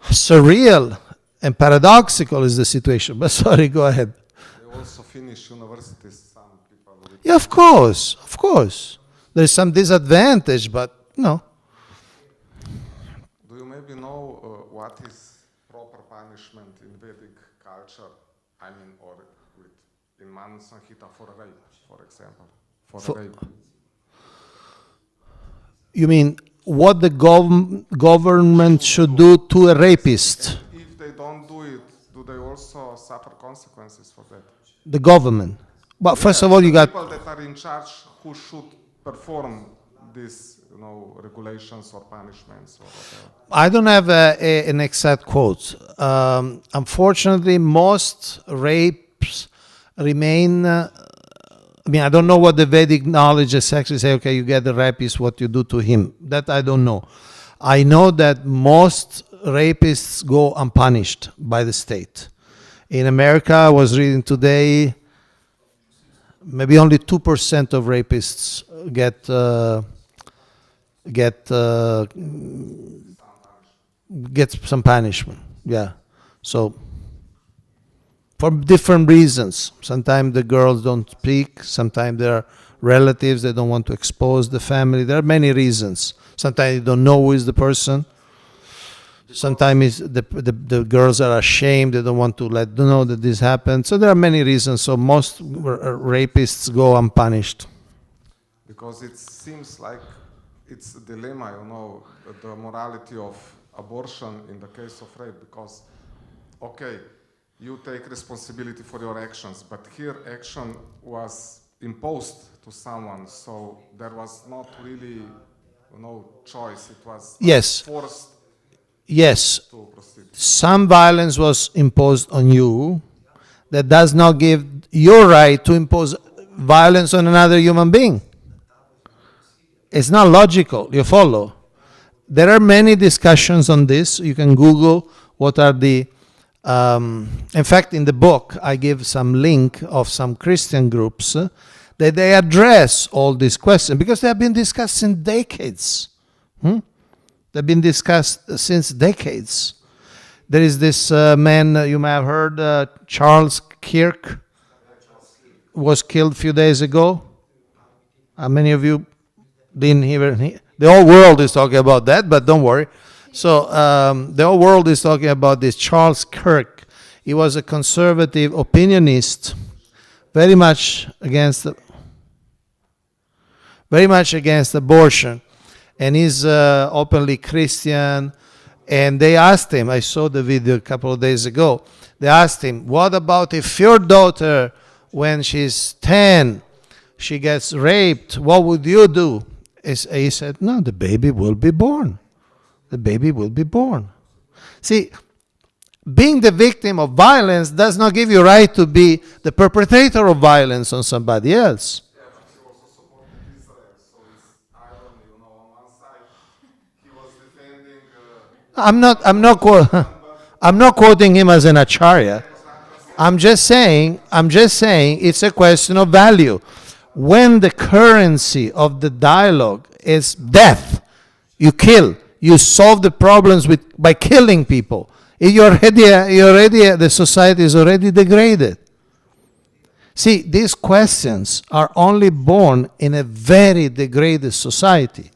surreal and paradoxical is the situation. But sorry, go ahead. They also finish universities, some people. Yeah, of course. There's some disadvantage, but no. Do you maybe know what is proper punishment in Vedic culture? I mean, or in Manu Samhita for rape, for example. For rape. You mean what the government should do to a rapist? If they don't do it, do they also suffer consequences for that? The government. But first of all, you got people that are in charge who should perform these, regulations or punishments or whatever. I don't have an exact quote. Unfortunately, most rapes remain. I don't know what the Vedic knowledge is actually say. Okay, you get the rapist, what you do to him. That I don't know. I know that most rapists go unpunished by the state. In America, I was reading today, maybe only 2% of rapists get some punishment. Yeah. So for different reasons. Sometimes the girls don't speak. Sometimes there are relatives that don't want to expose the family. There are many reasons. Sometimes you don't know who is the person. Sometimes the girls are ashamed. They don't want to let them know that this happened. So there are many reasons. So most rapists go unpunished. Because it seems like it's a dilemma, the morality of abortion in the case of rape. Because, okay, you take responsibility for your actions, but here action was imposed to someone, so there was not really choice. It was forced to proceed. Some violence was imposed on you that does not give your right to impose violence on another human being. It's not logical, you follow? There are many discussions on this. You can Google what are the in fact, in the book, I give some link of some Christian groups that they address all these questions because they have been discussed in decades. They've been discussed since decades. There is this man, you may have heard, Charles Kirk, was killed a few days ago. How many of you didn't hear? The whole world is talking about that, but don't worry. So the whole world is talking about this Charles Kirk. He was a conservative opinionist, very much against abortion, and he's openly Christian. And they asked him, I saw the video a couple of days ago, they asked him, what about if your daughter, when she's 10, she gets raped, what would you do? He said, no, the baby will be born. The baby will be born. See, being the victim of violence does not give you right to be the perpetrator of violence on somebody else. Yeah, but he also supported Israel, so it's irony, on one side he was defending... I'm not quoting him as an acharya. I'm just saying it's a question of value. When the currency of the dialogue is death, you kill. You solve the problems by killing people. The society is already degraded. See, these questions are only born in a very degraded society.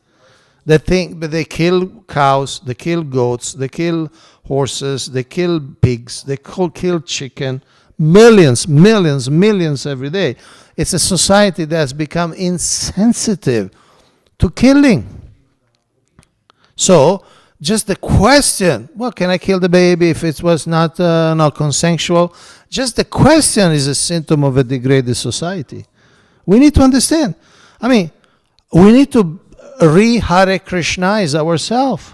They kill cows, they kill goats, they kill horses, they kill pigs, they kill chicken, millions every day. It's a society that has become insensitive to killing. So, just the question, well, can I kill the baby if it was not consensual? Just the question is a symptom of a degraded society. We need to understand. I mean, we need to Hare Krishna ourselves.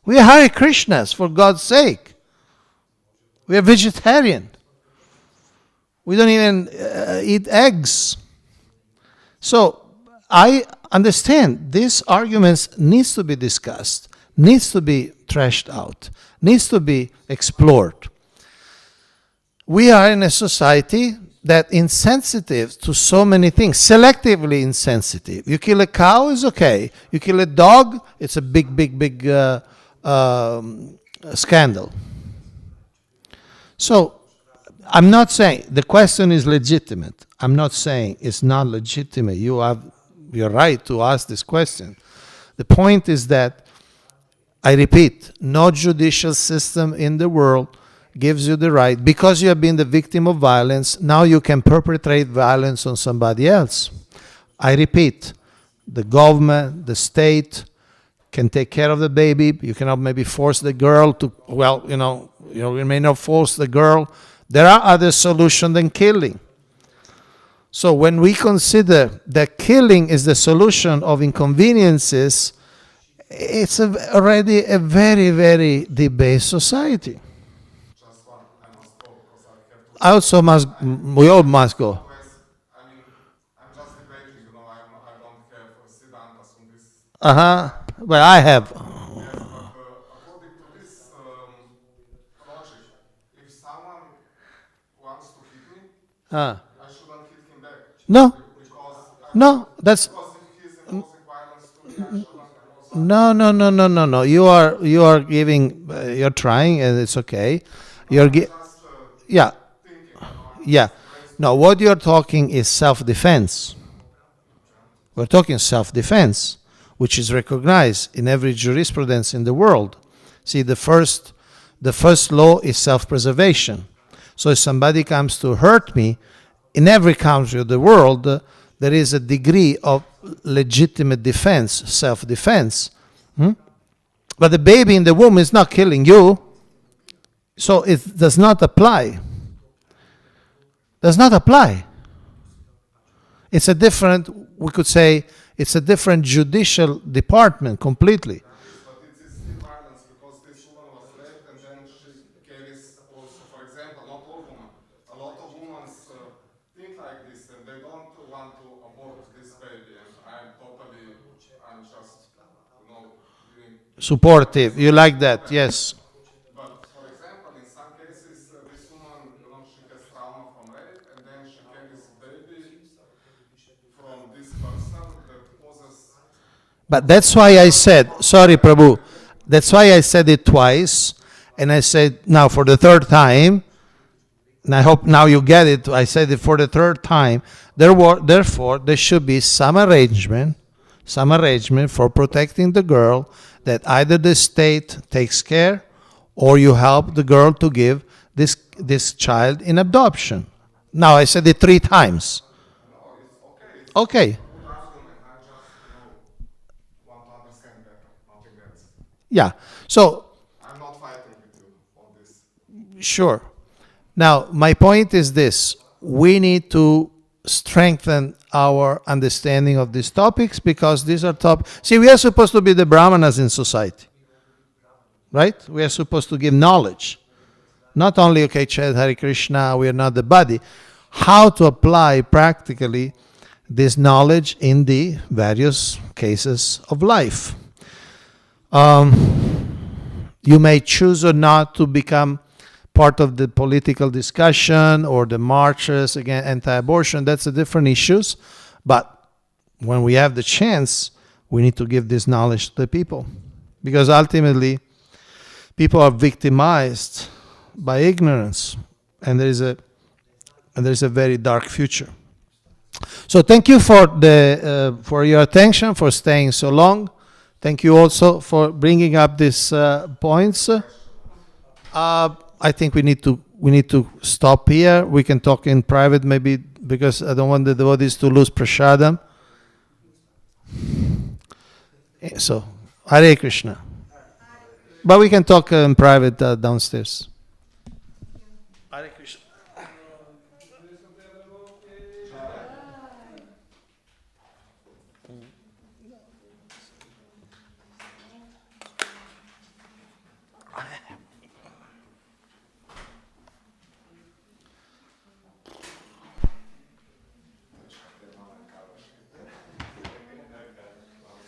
We are Hare Krishnas, for God's sake. We are vegetarian. We don't even eat eggs. So, I understand these arguments needs to be discussed, needs to be thrashed out, needs to be explored. We are in a society that insensitive to so many things, selectively insensitive. You kill a cow, it's okay. You kill a dog, it's a big scandal. So, I'm not saying the question is legitimate. I'm not saying it's not legitimate. You're right to ask this question. The point is that, I repeat, no judicial system in the world gives you the right, because you have been the victim of violence, now you can perpetrate violence on somebody else. I repeat, the government, the state can take care of the baby. You cannot maybe force the girl to, you may not force the girl. There are other solutions than killing. So when we consider that killing is the solution of inconveniences, it's already a very, very debased society. I also must, we all must go. I mean, I'm just debating, I don't have Siddhantas on this. Well, I have. Yes, but according to this logic, if someone wants to hit me, I shouldn't hit him back. No, Because that's if he's imposing violence to me, I shouldn't. no. You are giving, you're trying, and it's okay. Yeah. Yeah. No, what you're talking is self-defense. We're talking self-defense, which is recognized in every jurisprudence in the world. See, the first law is self-preservation. So if somebody comes to hurt me, in every country of the world, there is a degree of legitimate defense, self-defense. But the baby in the womb is not killing you, so it does not apply. Does not apply. It's a different, we could say, it's a different judicial department completely. But it is still violence because this woman was raped and then she carries also, for example, not all women. A lot of women think like this and they don't want to abort this baby. And I'm just, being Supportive, you like that, yes. But for example, in some cases, this woman, she has trauma from rape, and then she carries baby from this person that causes. But that's why I said, sorry Prabhu, that's why I said it twice, and I said now for the third time, and I hope now you get it, I said it for the third time, therefore there should be some arrangement for protecting the girl, that either the state takes care or you help the girl to give this child in adoption. Now I said it 3 times. No, it's okay. Okay. It's a good argument. I just want to understand better, nothing else. Yeah. So, I'm not fighting with you on this. sure. Now, my point is this. We need to strengthen our understanding of these topics, because these are topics. See, we are supposed to be the brahmanas in society, right? We are supposed to give knowledge. Not only, okay, chant Hare Krishna, we are not the body. How to apply practically this knowledge in the various cases of life. You may choose or not to become part of the political discussion or the marches against anti-abortion. That's a different issues. But when we have the chance, we need to give this knowledge to the people. Because ultimately, people are victimized by ignorance, and there is a very dark future. So thank you for your attention, for staying so long. Thank you also for bringing up these points. I think we need to stop here. We can talk in private maybe, because I don't want the devotees to lose prasadam. So, Hare Krishna. But we can talk in private downstairs.